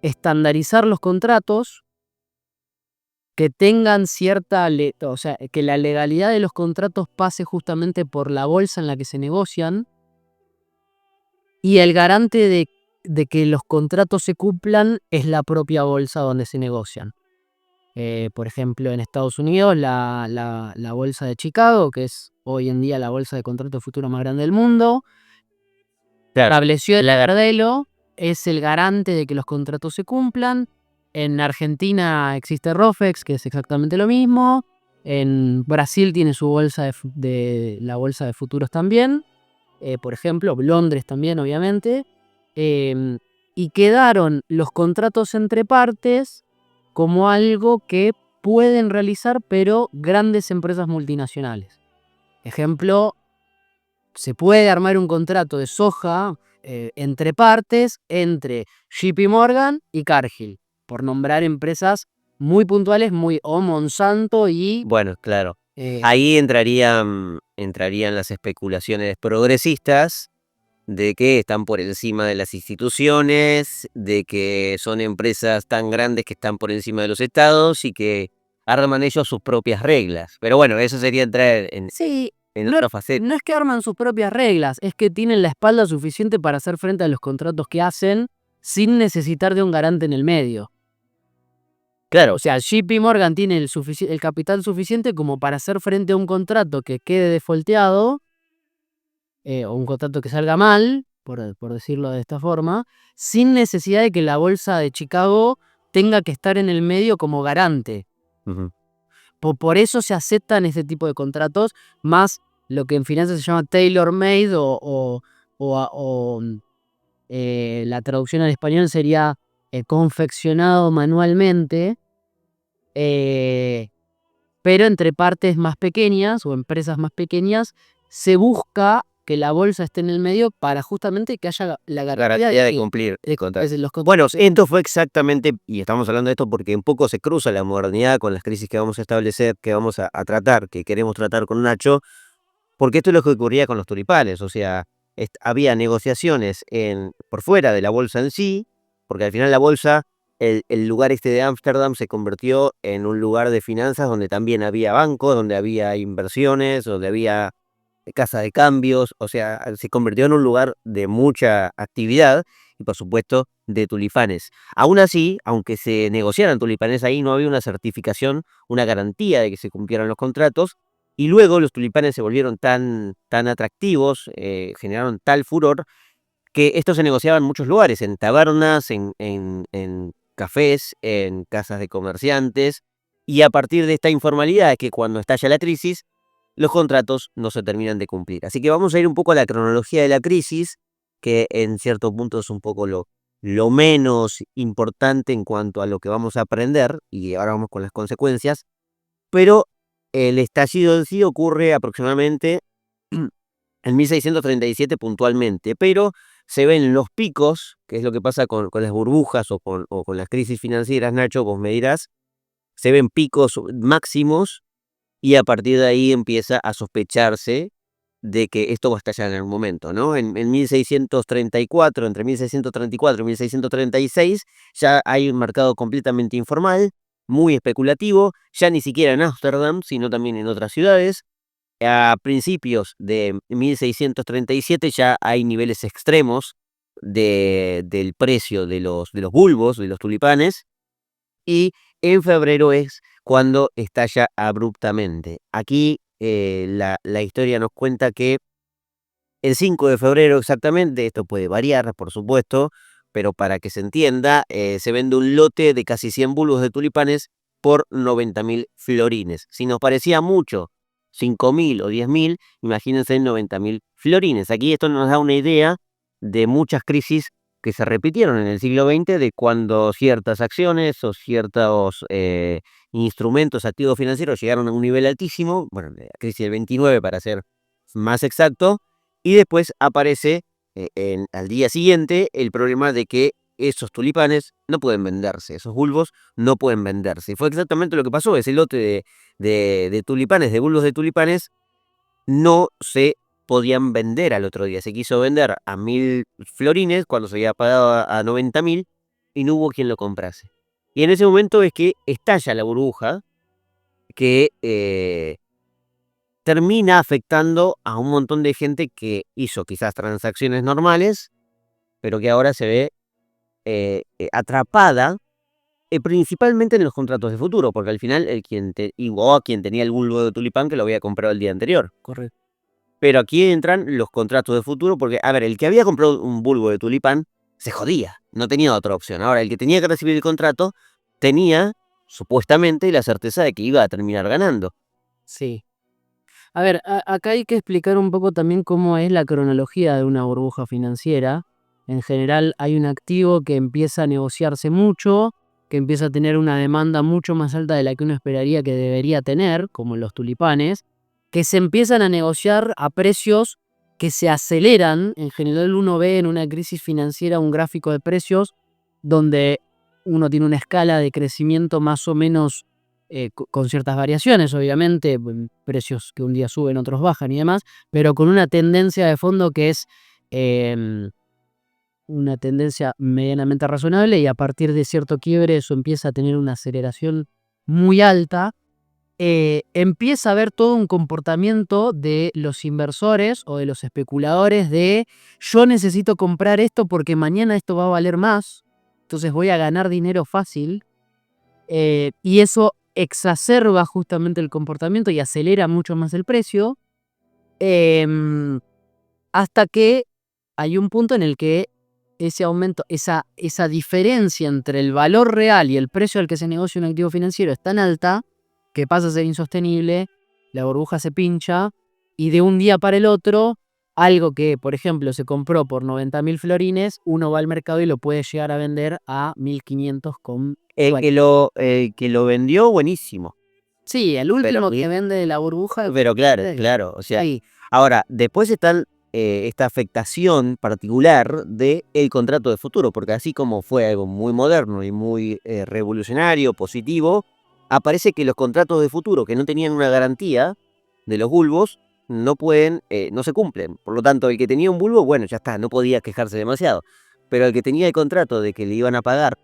estandarizar los contratos que tengan cierta, o sea, que la legalidad de los contratos pase justamente por la bolsa en la que se negocian, y el garante de que los contratos se cumplan es la propia bolsa donde se negocian. Por ejemplo, en Estados Unidos, la bolsa de Chicago, que es hoy en día la bolsa de contratos futuros más grande del mundo, estableció el Agardelo, es el garante de que los contratos se cumplan. En Argentina existe Rofex, que es exactamente lo mismo. En Brasil tiene su bolsa la bolsa de futuros también. Por ejemplo, Londres también, obviamente. Y quedaron los contratos entre partes como algo que pueden realizar, pero grandes empresas multinacionales. Ejemplo, se puede armar un contrato de soja entre partes entre JP Morgan y Cargill, por nombrar empresas muy puntuales, o Monsanto y... Bueno, claro. Ahí entrarían las especulaciones progresistas de que están por encima de las instituciones, de que son empresas tan grandes que están por encima de los estados y que arman ellos sus propias reglas. Pero bueno, eso sería entrar en Sí, otra faceta. no es que arman sus propias reglas, es que tienen la espalda suficiente para hacer frente a los contratos que hacen sin necesitar de un garante en el medio. Claro, O sea, JP Morgan tiene el capital suficiente como para hacer frente a un contrato que quede defaulteado, o un contrato que salga mal, por decirlo de esta forma, sin necesidad de que la bolsa de Chicago tenga que estar en el medio como garante. ujú, Por eso se aceptan este tipo de contratos, más lo que en finanzas se llama tailor-made la traducción al español sería confeccionado manualmente, pero entre partes más pequeñas o empresas más pequeñas se busca que la bolsa esté en el medio para justamente que haya la garantía garantía de que cumplir el contrato. los Bueno, contratos. esto fue exactamente, y estamos hablando de esto porque un poco se cruza la modernidad con las crisis que vamos a establecer, que vamos a tratar, que queremos tratar con Nacho, porque esto es lo que ocurría con los tulipanes. O sea, había negociaciones por fuera de la bolsa en sí, porque al final la bolsa, el lugar este de Ámsterdam se convirtió en un lugar de finanzas donde también había bancos, donde había inversiones, donde había casa de cambios, o sea, se convirtió en un lugar de mucha actividad y por supuesto de tulipanes. Aún así, aunque se negociaran tulipanes ahí, no había una certificación, una garantía de que se cumplieran los contratos, y luego los tulipanes se volvieron tan atractivos, generaron tal furor, que esto se negociaba en muchos lugares, en tabernas, en cafés, en casas de comerciantes, y a partir de esta informalidad es que cuando estalla la crisis, los contratos no se terminan de cumplir. Así que vamos a ir un poco a la cronología de la crisis, que en cierto punto es un poco lo menos importante en cuanto a lo que vamos a aprender, y ahora vamos con las consecuencias, pero el estallido en sí ocurre aproximadamente en 1637 puntualmente, pero se ven los picos, que es lo que pasa con las burbujas o con las crisis financieras, Nacho, vos me dirás, se ven picos máximos y a partir de ahí empieza a sospecharse de que esto va a estallar en algún momento, ¿no? En 1634, entre 1634 y 1636, ya hay un mercado completamente informal, muy especulativo, ya ni siquiera en Ámsterdam, sino también en otras ciudades. A principios de 1637 ya hay niveles extremos del precio de los bulbos, de los tulipanes, y en febrero es cuando estalla abruptamente. Aquí la historia nos cuenta que el 5 de febrero exactamente, esto puede variar, por supuesto, pero para que se entienda, se vende un lote de casi 100 bulbos de tulipanes por 90.000 florines. Si nos parecía mucho 5.000 o 10.000, imagínense 90.000 florines. Aquí esto nos da una idea de muchas crisis que se repitieron en el siglo XX, de cuando ciertas acciones o ciertos instrumentos activos financieros llegaron a un nivel altísimo, bueno, la crisis del 29 para ser más exacto, y después aparece al día siguiente el problema de que esos tulipanes no pueden venderse, esos bulbos no pueden venderse. Y fue exactamente lo que pasó, ese lote de tulipanes, de bulbos de tulipanes, no se podían vender al otro día. Se quiso vender a 1.000 florines cuando se había pagado a 90.000 y no hubo quien lo comprase. Y en ese momento es que estalla la burbuja que termina afectando a un montón de gente que hizo quizás transacciones normales, pero que ahora se ve atrapada principalmente en los contratos de futuro, porque al final o a quien tenía el bulbo de tulipán que lo había comprado el día anterior. Correcto. Pero aquí entran los contratos de futuro, porque, a ver, el que había comprado un bulbo de tulipán se jodía, no tenía otra opción. Ahora, el que tenía que recibir el contrato tenía, supuestamente, la certeza de que iba a terminar ganando. Sí. A ver, acá hay que explicar un poco también cómo es la cronología de una burbuja financiera. En general hay un activo que empieza a negociarse mucho, que empieza a tener una demanda mucho más alta de la que uno esperaría que debería tener, como los tulipanes, que se empiezan a negociar a precios que se aceleran. En general uno ve en una crisis financiera un gráfico de precios donde uno tiene una escala de crecimiento más o menos con ciertas variaciones, obviamente, precios que un día suben, otros bajan y demás, pero con una tendencia de fondo que es una tendencia medianamente razonable, y a partir de cierto quiebre eso empieza a tener una aceleración muy alta. Empieza a haber todo un comportamiento de los inversores o de los especuladores de yo necesito comprar esto porque mañana esto va a valer más, entonces voy a ganar dinero fácil, y eso exacerba justamente el comportamiento y acelera mucho más el precio, hasta que hay un punto en el que ese aumento, esa diferencia entre el valor real y el precio al que se negocia un activo financiero es tan alta que pasa a ser insostenible, la burbuja se pincha y de un día para el otro, algo que, por ejemplo, se compró por 90.000 florines, uno va al mercado y lo puede llegar a vender a 1.500 con... El que lo vendió, buenísimo. Sí, el último que vende de la burbuja. Pero claro, o sea, ahora, después están esta afectación particular del contrato de futuro, porque así como fue algo muy moderno y muy revolucionario, positivo, aparece que los contratos de futuro que no tenían una garantía de los bulbos no se cumplen. Por lo tanto, el que tenía un bulbo, bueno, ya está, no podía quejarse demasiado. Pero el que tenía el contrato de que le iban a pagar,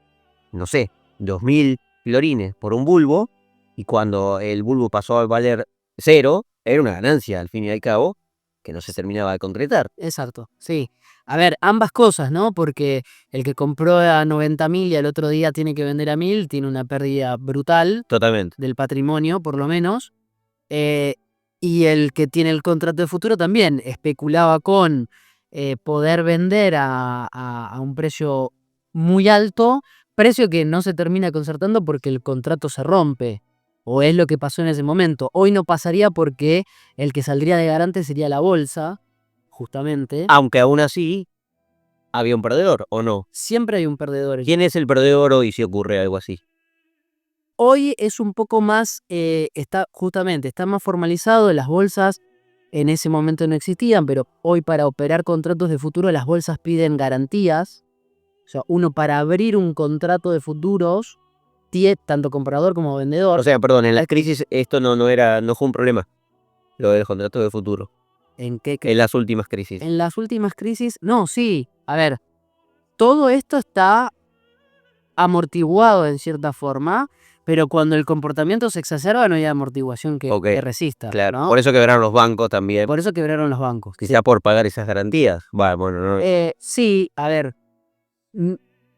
no sé, 2.000 florines por un bulbo, y cuando el bulbo pasó a valer 0, era una ganancia al fin y al cabo, que no se terminaba de concretar. Exacto, sí. A ver, ambas cosas, ¿no? Porque el que compró a 90.000 y al otro día tiene que vender a 1.000, tiene una pérdida brutal. Totalmente. Del patrimonio, por lo menos. Y el que tiene el contrato de futuro también especulaba con poder vender a un precio muy alto, precio que no se termina concertando porque el contrato se rompe. O es lo que pasó en ese momento. Hoy no pasaría porque el que saldría de garante sería la bolsa, justamente. Aunque aún así había un perdedor, ¿o no? Siempre hay un perdedor. ¿Quién es el perdedor hoy si ocurre algo así? Hoy es un poco más, está más formalizado. Las bolsas en ese momento no existían, pero hoy para operar contratos de futuro las bolsas piden garantías. O sea, uno para abrir un contrato de futuros, tanto comprador como vendedor. O sea, perdón, en la crisis esto no fue un problema, lo del contrato de futuro. ¿En qué? En las últimas crisis. En las últimas crisis, no, sí. A ver, todo esto está amortiguado en cierta forma, pero cuando el comportamiento se exacerba no hay amortiguación que Ok, resista, claro. ¿no? Por eso quebraron los bancos también. Por eso quebraron los bancos. Quizá por pagar esas garantías. Bueno, no. Sí, a ver,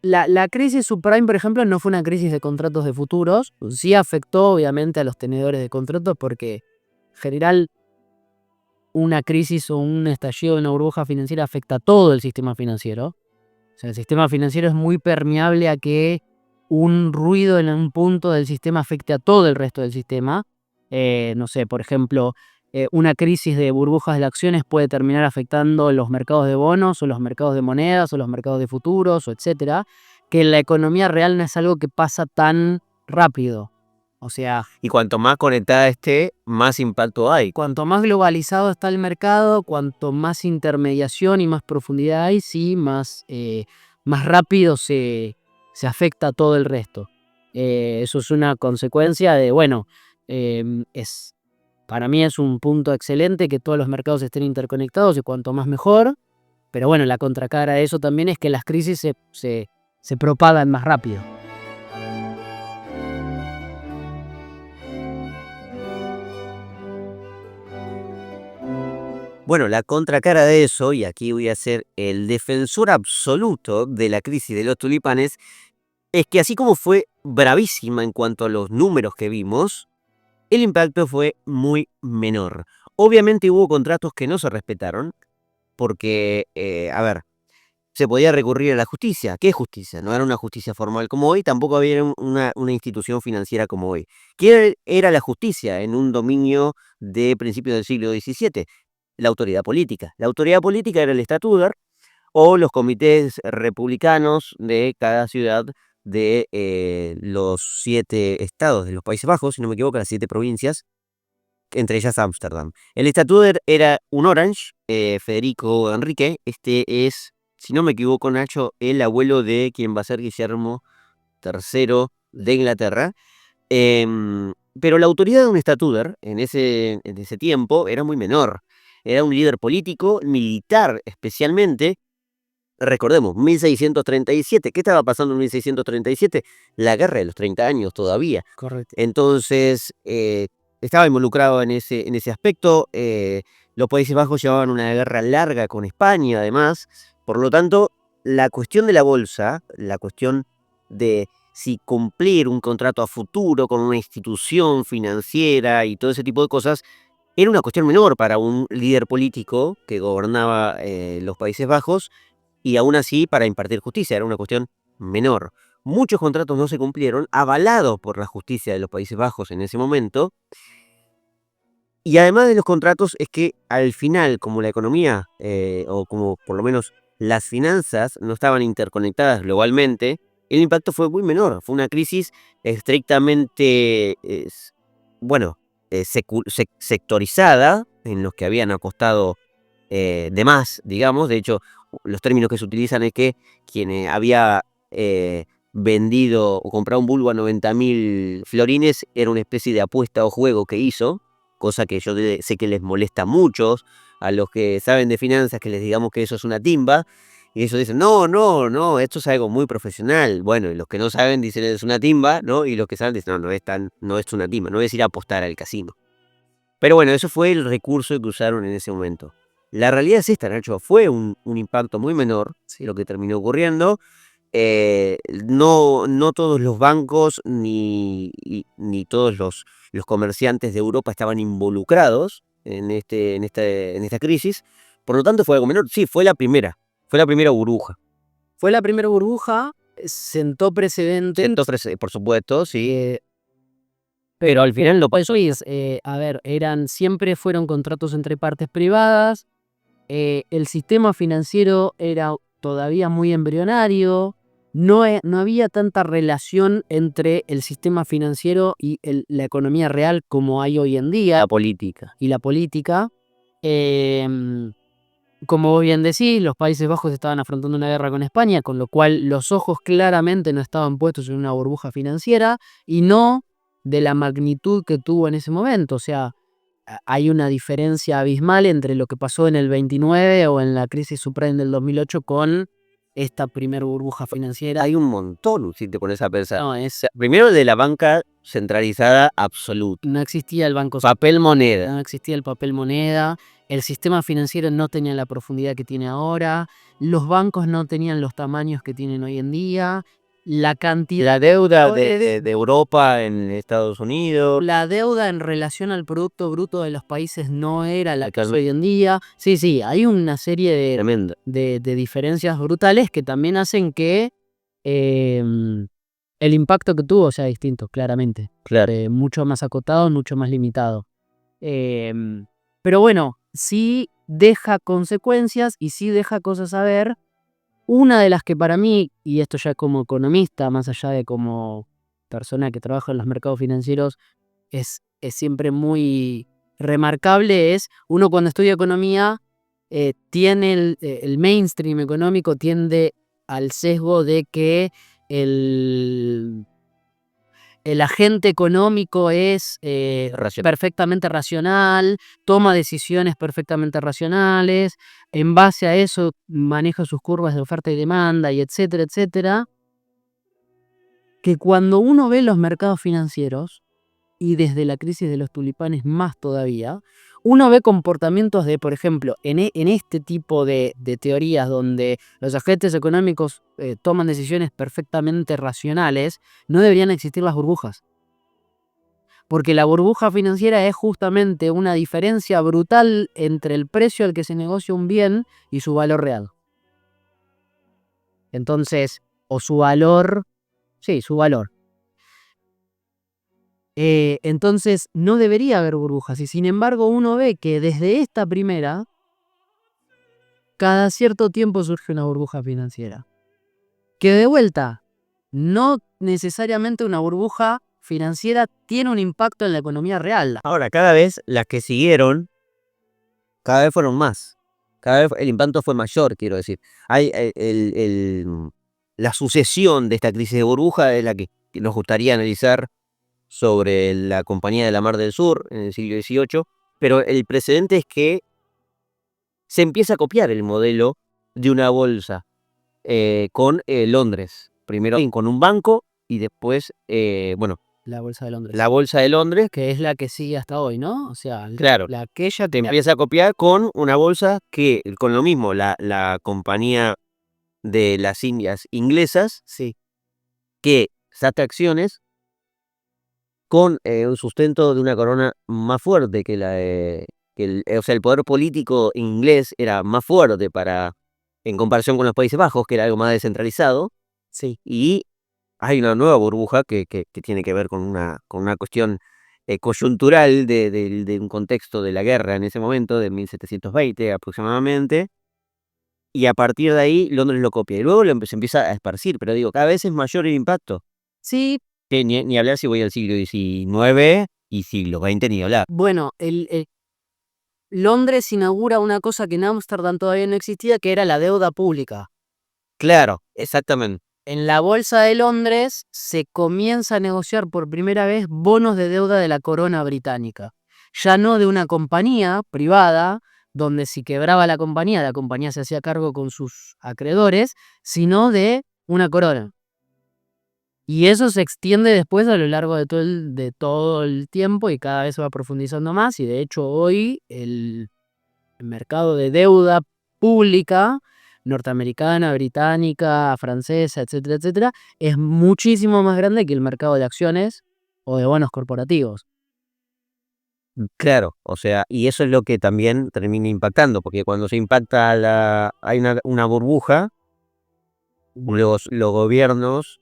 la crisis subprime, por ejemplo, no fue una crisis de contratos de futuros, sí afectó obviamente a los tenedores de contratos porque en general una crisis o un estallido de una burbuja financiera afecta a todo el sistema financiero. O sea, el sistema financiero es muy permeable a que un ruido en un punto del sistema afecte a todo el resto del sistema. No sé, por ejemplo, una crisis de burbujas de acciones puede terminar afectando los mercados de bonos o los mercados de monedas o los mercados de futuros, o etcétera, que en la economía real no es algo que pasa tan rápido. O sea, Y cuanto más conectada esté, más impacto hay. cuanto más globalizado está el mercado, cuanto más intermediación y más profundidad hay, sí, más rápido se afecta a todo el resto. Eso es una consecuencia de, bueno, para mí es un punto excelente que todos los mercados estén interconectados y cuanto más mejor, pero bueno, la contracara de eso también es que las crisis se propagan más rápido. Bueno, la contracara de eso, y aquí voy a ser el defensor absoluto de la crisis de los tulipanes, es que así como fue bravísima en cuanto a los números que vimos, el impacto fue muy menor. Obviamente hubo contratos que no se respetaron, porque, a ver, se podía recurrir a la justicia. ¿Qué justicia? No era una justicia formal como hoy, tampoco había una institución financiera como hoy. ¿Qué era la justicia en un dominio de principios del siglo XVII? La autoridad política. La autoridad política era el Statuder o los comités republicanos de cada ciudad de los 7 estados de los Países Bajos, si no me equivoco, las 7 provincias, entre ellas Ámsterdam. El Statuder era un Orange, Federico Enrique. Este es, si no me equivoco, Nacho, el abuelo de quien va a ser Guillermo III de Inglaterra. Pero la autoridad de un Statuder en ese tiempo era muy menor. Era un líder político, militar especialmente. Recordemos, 1637. ¿Qué estaba pasando en 1637? La guerra de los 30 años todavía. Correcto. Entonces, estaba involucrado en ese aspecto. Los Países Bajos llevaban una guerra larga con España, además. Por lo tanto, la cuestión de la bolsa, la cuestión de si cumplir un contrato a futuro con una institución financiera y todo ese tipo de cosas, era una cuestión menor para un líder político que gobernaba los Países Bajos, y aún así para impartir justicia era una cuestión menor. Muchos contratos no se cumplieron, avalados por la justicia de los Países Bajos en ese momento. Y además de los contratos es que al final, como la economía, o como por lo menos las finanzas no estaban interconectadas globalmente, el impacto fue muy menor. Fue una crisis estrictamente, sectorizada, en los que habían apostado de más, digamos. De hecho, los términos que se utilizan es que quien había vendido o comprado un bulbo a 90.000 florines era una especie de apuesta o juego que hizo, cosa que yo sé que les molesta a muchos, a los que saben de finanzas, que les digamos que eso es una timba, y ellos dicen, no, esto es algo muy profesional. Bueno, y los que no saben dicen es una timba, ¿no? Y los que saben dicen, no es una timba, no es ir a apostar al casino. Pero bueno, eso fue el recurso que usaron en ese momento. La realidad es esta, Nacho, fue un impacto muy menor, ¿sí?, lo que terminó ocurriendo. No todos los bancos ni todos los comerciantes de Europa estaban involucrados en esta crisis. Por lo tanto, fue algo menor. Sí, fue la primera burbuja. Fue la primera burbuja, sentó precedente. Por supuesto, sí. Pero al final lo pasó y siempre fueron contratos entre partes privadas. El sistema financiero era todavía muy embrionario. No había tanta relación entre el sistema financiero y la economía real como hay hoy en día. La política. Y la política. Como vos bien decís, los Países Bajos estaban afrontando una guerra con España, con lo cual los ojos claramente no estaban puestos en una burbuja financiera y no de la magnitud que tuvo en ese momento. O sea, hay una diferencia abismal entre lo que pasó en el 29 o en la crisis subprime del 2008 con esta primer burbuja financiera. Hay un montón, si te pones a pensar. No, O sea, primero de la banca centralizada absoluta. no existía el banco, Papel moneda. no existía el papel moneda, el sistema financiero no tenía la profundidad que tiene ahora, los bancos no tenían los tamaños que tienen hoy en día, la cantidad, La deuda de Europa en Estados Unidos. la deuda en relación al Producto Bruto de los países no era la que es Acá- hoy en día. Sí, hay una serie Tremenda. de diferencias brutales que también hacen que el impacto que tuvo sea distinto, claramente. Claro. Mucho más acotado, mucho más limitado. Pero bueno, sí deja consecuencias y sí deja cosas a ver. Una de las que para mí, y esto ya como economista, más allá de como persona que trabaja en los mercados financieros, es siempre muy remarcable, es uno cuando estudia economía, tiene el mainstream económico tiende al sesgo de que el agente económico es perfectamente racional, toma decisiones perfectamente racionales, en base a eso maneja sus curvas de oferta y demanda y etcétera, etcétera. Que cuando uno ve los mercados financieros, y desde la crisis de los tulipanes más todavía, uno ve comportamientos de, por ejemplo, en este tipo de teorías donde los agentes económicos toman decisiones perfectamente racionales, no deberían existir las burbujas. Porque la burbuja financiera es justamente una diferencia brutal entre el precio al que se negocia un bien y su valor real. Entonces, o su valor, sí, su valor. Entonces no debería haber burbujas y sin embargo uno ve que desde esta primera, cada cierto tiempo surge una burbuja financiera. Que de vuelta, no necesariamente una burbuja financiera tiene un impacto en la economía real. Ahora, cada vez las que siguieron, cada vez fueron más. Cada vez el impacto fue mayor, quiero decir. Hay la sucesión de esta crisis de burbuja es la que nos gustaría analizar sobre la Compañía de la Mar del Sur en el siglo XVIII, pero el precedente es que se empieza a copiar el modelo de una bolsa con Londres. Primero con un banco y después, La Bolsa de Londres. la Bolsa de Londres, Que es la que sigue hasta hoy, ¿no? O sea, claro, la que ella te empieza a copiar con una bolsa que, con lo mismo, la Compañía de las Indias Inglesas, sí, que saca acciones con un sustento de una corona más fuerte que la de... o sea, el poder político inglés era más fuerte en comparación con los Países Bajos, que era algo más descentralizado, sí. y hay una nueva burbuja que tiene que ver con una cuestión coyuntural de un contexto de la guerra en ese momento, de 1720 aproximadamente, y a partir de ahí Londres lo copia, y luego se empieza a esparcir, pero digo, cada vez es mayor el impacto. Sí, Que ni hablar si voy al siglo XIX y siglo XX, ni hablar. bueno, Londres inaugura una cosa que en Ámsterdam todavía no existía, que era la deuda pública. Claro, exactamente. En la Bolsa de Londres se comienza a negociar por primera vez bonos de deuda de la corona británica. Ya no de una compañía privada, donde si quebraba la compañía se hacía cargo con sus acreedores, sino de una corona. Y eso se extiende después a lo largo de todo el tiempo y cada vez se va profundizando más. Y de hecho hoy el mercado de deuda pública norteamericana, británica, francesa, etcétera, etcétera, es muchísimo más grande que el mercado de acciones o de bonos corporativos. Claro, o sea, y eso es lo que también termina impactando, porque cuando se impacta hay una burbuja, los gobiernos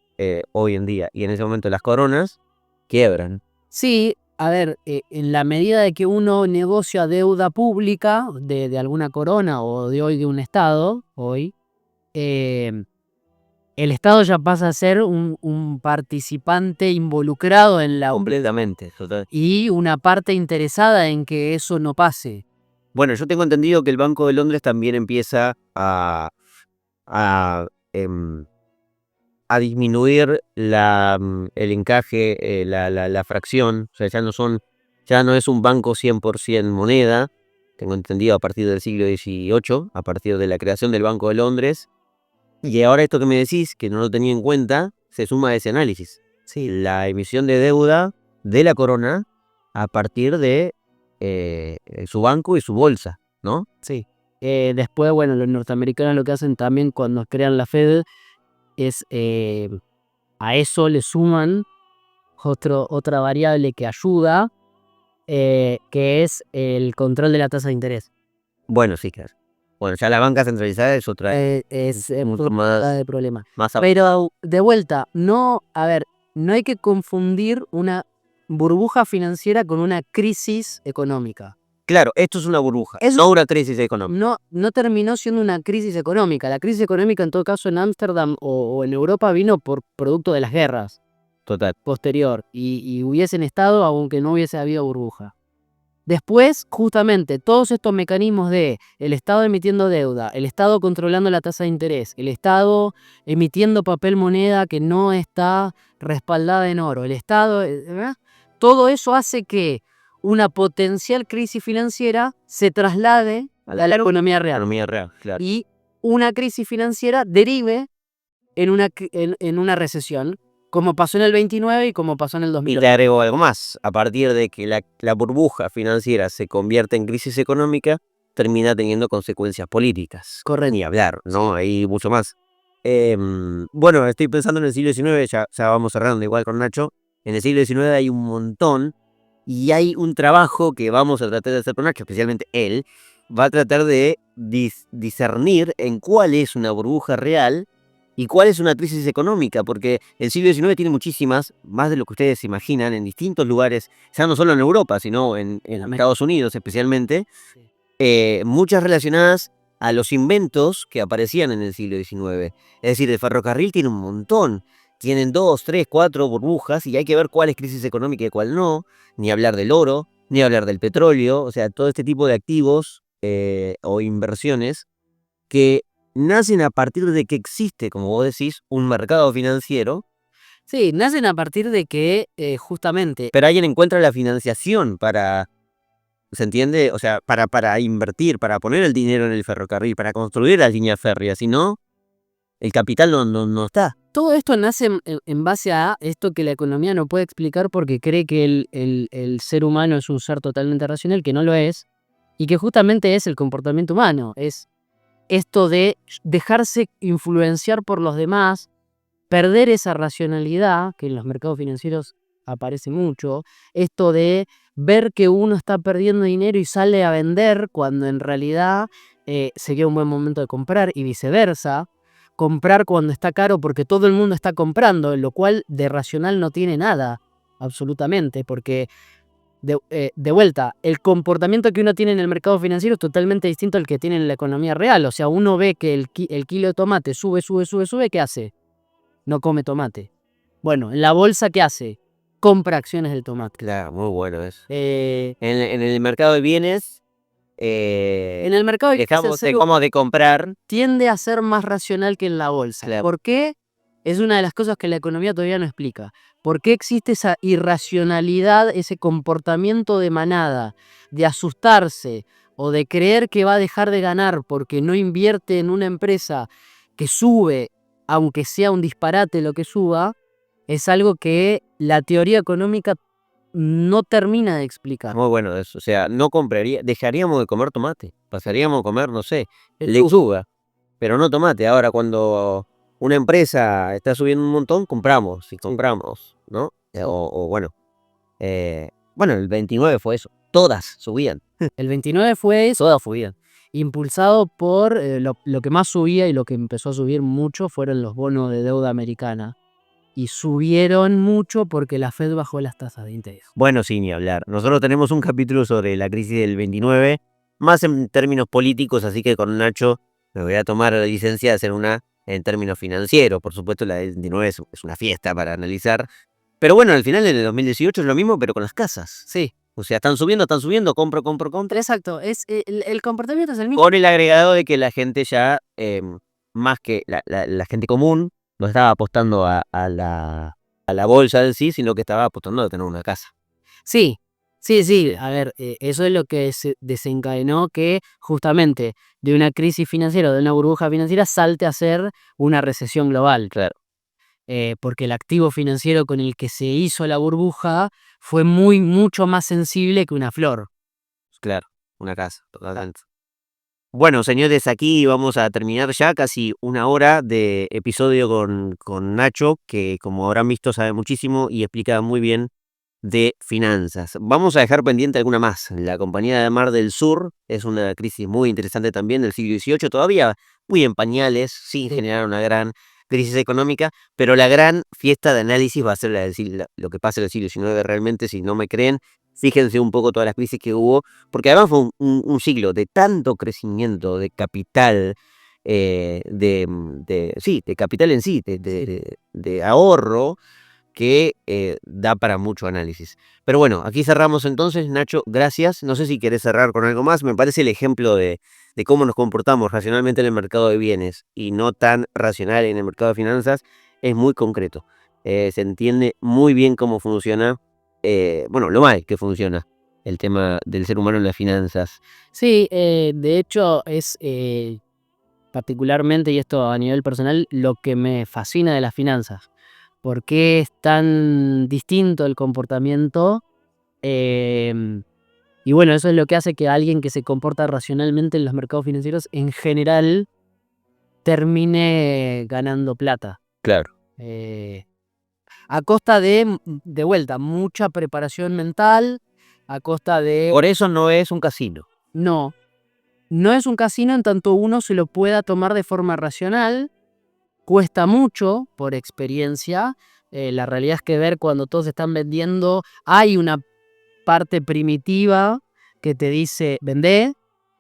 hoy en día, y en ese momento las coronas, quiebran. Sí, a ver, en la medida de que uno negocia deuda pública de alguna corona o de hoy de un estado, hoy, el Estado ya pasa a ser un participante involucrado en la Completamente, total. y una parte interesada en que eso no pase. Bueno, yo tengo entendido que el Banco de Londres también empieza a, em, a disminuir el encaje, la fracción. O sea, ya no es un banco 100% moneda. Tengo entendido a partir del siglo XVIII, a partir de la creación del Banco de Londres. Y ahora esto que me decís, que no lo tenía en cuenta, se suma a ese análisis. Sí, La emisión de deuda de la corona a partir de su banco y su bolsa, ¿no? sí. Después, bueno, los norteamericanos lo que hacen también cuando crean la Fed es a eso le suman otra variable que ayuda, que es el control de la tasa de interés. Bueno, sí, claro. Bueno, ya la banca centralizada es otra, Es mucho otro más, problema. más Pero de vuelta, no hay que confundir una burbuja financiera con una crisis económica. Claro, esto es una burbuja, Es- no una crisis económica. No terminó siendo una crisis económica. La crisis económica, en todo caso, en Ámsterdam o en Europa vino por producto de las guerras Total. posterior y hubiesen estado aunque no hubiese habido burbuja. Después, justamente, todos estos mecanismos de el Estado emitiendo deuda, el Estado controlando la tasa de interés, el Estado emitiendo papel moneda que no está respaldada en oro, el Estado, todo eso hace que una potencial crisis financiera se traslade a la economía real Economía real, claro. y una crisis financiera derive en una recesión, como pasó en el 29 y como pasó en el Y 2008. te agrego algo más. A partir de que la burbuja financiera se convierte en crisis económica, termina teniendo consecuencias políticas. Correcto. Ni hablar, ¿no? Hay mucho más. Bueno, estoy pensando en el siglo XIX, ya vamos cerrando igual con Nacho. En el siglo XIX hay un montón y hay un trabajo que vamos a tratar de hacer con Nacho, especialmente él. Va a tratar de discernir en cuál es una burbuja real y cuál es una crisis económica, porque el siglo XIX tiene muchísimas, más de lo que ustedes se imaginan, en distintos lugares, ya no solo en Europa, sino en Estados Unidos especialmente, muchas relacionadas a los inventos que aparecían en el siglo XIX. Es decir, el ferrocarril tiene un montón, tienen 2, 3, 4 burbujas y hay que ver cuál es crisis económica y cuál no, ni hablar del oro, ni hablar del petróleo, o sea, todo este tipo de activos o inversiones que nacen a partir de que existe, como vos decís, un mercado financiero, Sí, nacen a partir de que justamente pero alguien encuentra la financiación para, ¿se entiende? O sea, para invertir, para poner el dinero en el ferrocarril, para construir las líneas férreas, si no, el capital no está. todo esto nace en base a esto que la economía no puede explicar porque cree que el ser humano es un ser totalmente racional, que no lo es, y que justamente es el comportamiento humano, es esto de dejarse influenciar por los demás, perder esa racionalidad, que en los mercados financieros aparece mucho, esto de ver que uno está perdiendo dinero y sale a vender cuando en realidad sería un buen momento de comprar y viceversa. Comprar cuando está caro porque todo el mundo está comprando, lo cual de racional no tiene nada, absolutamente, porque de vuelta, el comportamiento que uno tiene en el mercado financiero es totalmente distinto al que tiene en la economía real. O sea, uno ve que el kilo de tomate sube, ¿qué hace? No come tomate. Bueno, en la bolsa, ¿qué hace? Compra acciones del tomate. Claro, muy bueno eso. En En el mercado de bienes, el mercado dejamos de comprar. tiende a ser más racional que en la bolsa. Claro. ¿Por qué? Es una de las cosas que la economía todavía no explica. ¿Por qué existe esa irracionalidad, ese comportamiento de manada, de asustarse o de creer que va a dejar de ganar porque no invierte en una empresa que sube, aunque sea un disparate lo que suba? Es algo que la teoría económica no termina de explicar. Muy bueno eso. O sea, no compraría, dejaríamos de comer tomate. Pasaríamos a comer, no sé, lechuga, pero no tomate. Ahora, cuando una empresa está subiendo un montón, compramos y compramos, ¿no? Bueno, bueno, el 29 fue eso. Todas subían. El 29 fue eso, Todas subían. impulsado por lo que más subía y lo que empezó a subir mucho fueron los bonos de deuda americana. Y subieron mucho porque la Fed bajó las tasas de interés. Bueno, sin ni hablar. Nosotros tenemos un capítulo sobre la crisis del 29, más en términos políticos, así que con Nacho me voy a tomar la licencia de hacer una en términos financieros. Por supuesto, la del 29 es una fiesta para analizar. Pero bueno, al final en el 2018 es lo mismo, pero con las casas. Sí. O sea, están subiendo, compro. Exacto, el comportamiento es el mismo. Con el agregado de que la gente ya, más que la gente común, no estaba apostando a la bolsa en sí, sino que estaba apostando a tener una casa. Sí, sí, a ver, eso es lo que desencadenó que justamente de una crisis financiera o de una burbuja financiera salte a ser una recesión global. Claro. Porque el activo financiero con el que se hizo la burbuja fue mucho más sensible que una flor. Claro, una casa, totalmente. Bueno, señores, aquí vamos a terminar ya casi una hora de episodio con Nacho, que como habrán visto sabe muchísimo y explica muy bien de finanzas. Vamos a dejar pendiente alguna más. La Compañía de Mar del Sur es una crisis muy interesante también del siglo XVIII, todavía muy en pañales, sin generar una gran crisis económica, pero la gran fiesta de análisis va a ser lo que pasa en el siglo XIX realmente, si no me creen. Fíjense un poco todas las crisis que hubo, porque además fue un siglo de tanto crecimiento de capital, de capital en sí, de ahorro, que da para mucho análisis. Pero bueno, aquí cerramos entonces, Nacho, gracias. No sé si querés cerrar con algo más. Me parece el ejemplo de cómo nos comportamos racionalmente en el mercado de bienes y no tan racional en el mercado de finanzas es muy concreto. Se entiende muy bien cómo funciona, bueno, lo mal que funciona el tema del ser humano en las finanzas. Sí, de hecho es particularmente, y esto a nivel personal, lo que me fascina de las finanzas. ¿Por qué es tan distinto el comportamiento? Y bueno, eso es lo que hace que alguien que se comporta racionalmente en los mercados financieros en general termine ganando plata. Claro. A costa de vuelta, mucha preparación mental, a costa de... Por eso no es un casino. No, no es un casino en tanto uno se lo pueda tomar de forma racional. Cuesta mucho por experiencia. La realidad es que ver cuando todos están vendiendo, hay una parte primitiva que te dice vendé.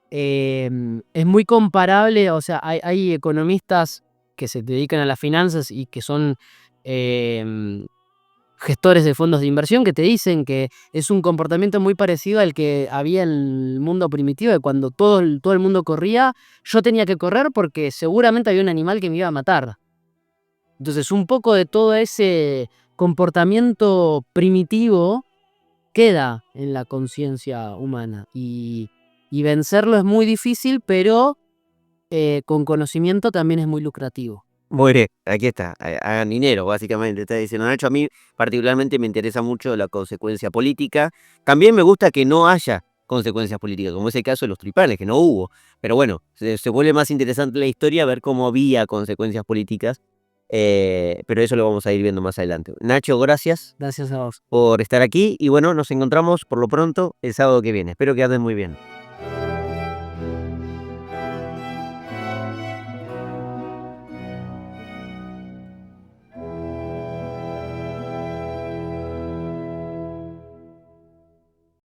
Es muy comparable, o sea, hay economistas que se dedican a las finanzas y que son gestores de fondos de inversión que te dicen que es un comportamiento muy parecido al que había en el mundo primitivo, de cuando todo el mundo corría, yo tenía que correr porque seguramente había un animal que me iba a matar. Entonces, un poco de todo ese comportamiento primitivo queda en la conciencia humana y vencerlo es muy difícil, pero con conocimiento también es muy lucrativo. Muy bien, aquí está, hagan dinero, básicamente, está diciendo Nacho. A mí particularmente me interesa mucho la consecuencia política. También me gusta que no haya consecuencias políticas, como es el caso de los tulipanes, que no hubo. Pero bueno, se vuelve más interesante la historia ver cómo había consecuencias políticas, pero eso lo vamos a ir viendo más adelante. Nacho, gracias Gracias a vos. por estar aquí y bueno, nos encontramos por lo pronto el sábado que viene. Espero que anden muy bien.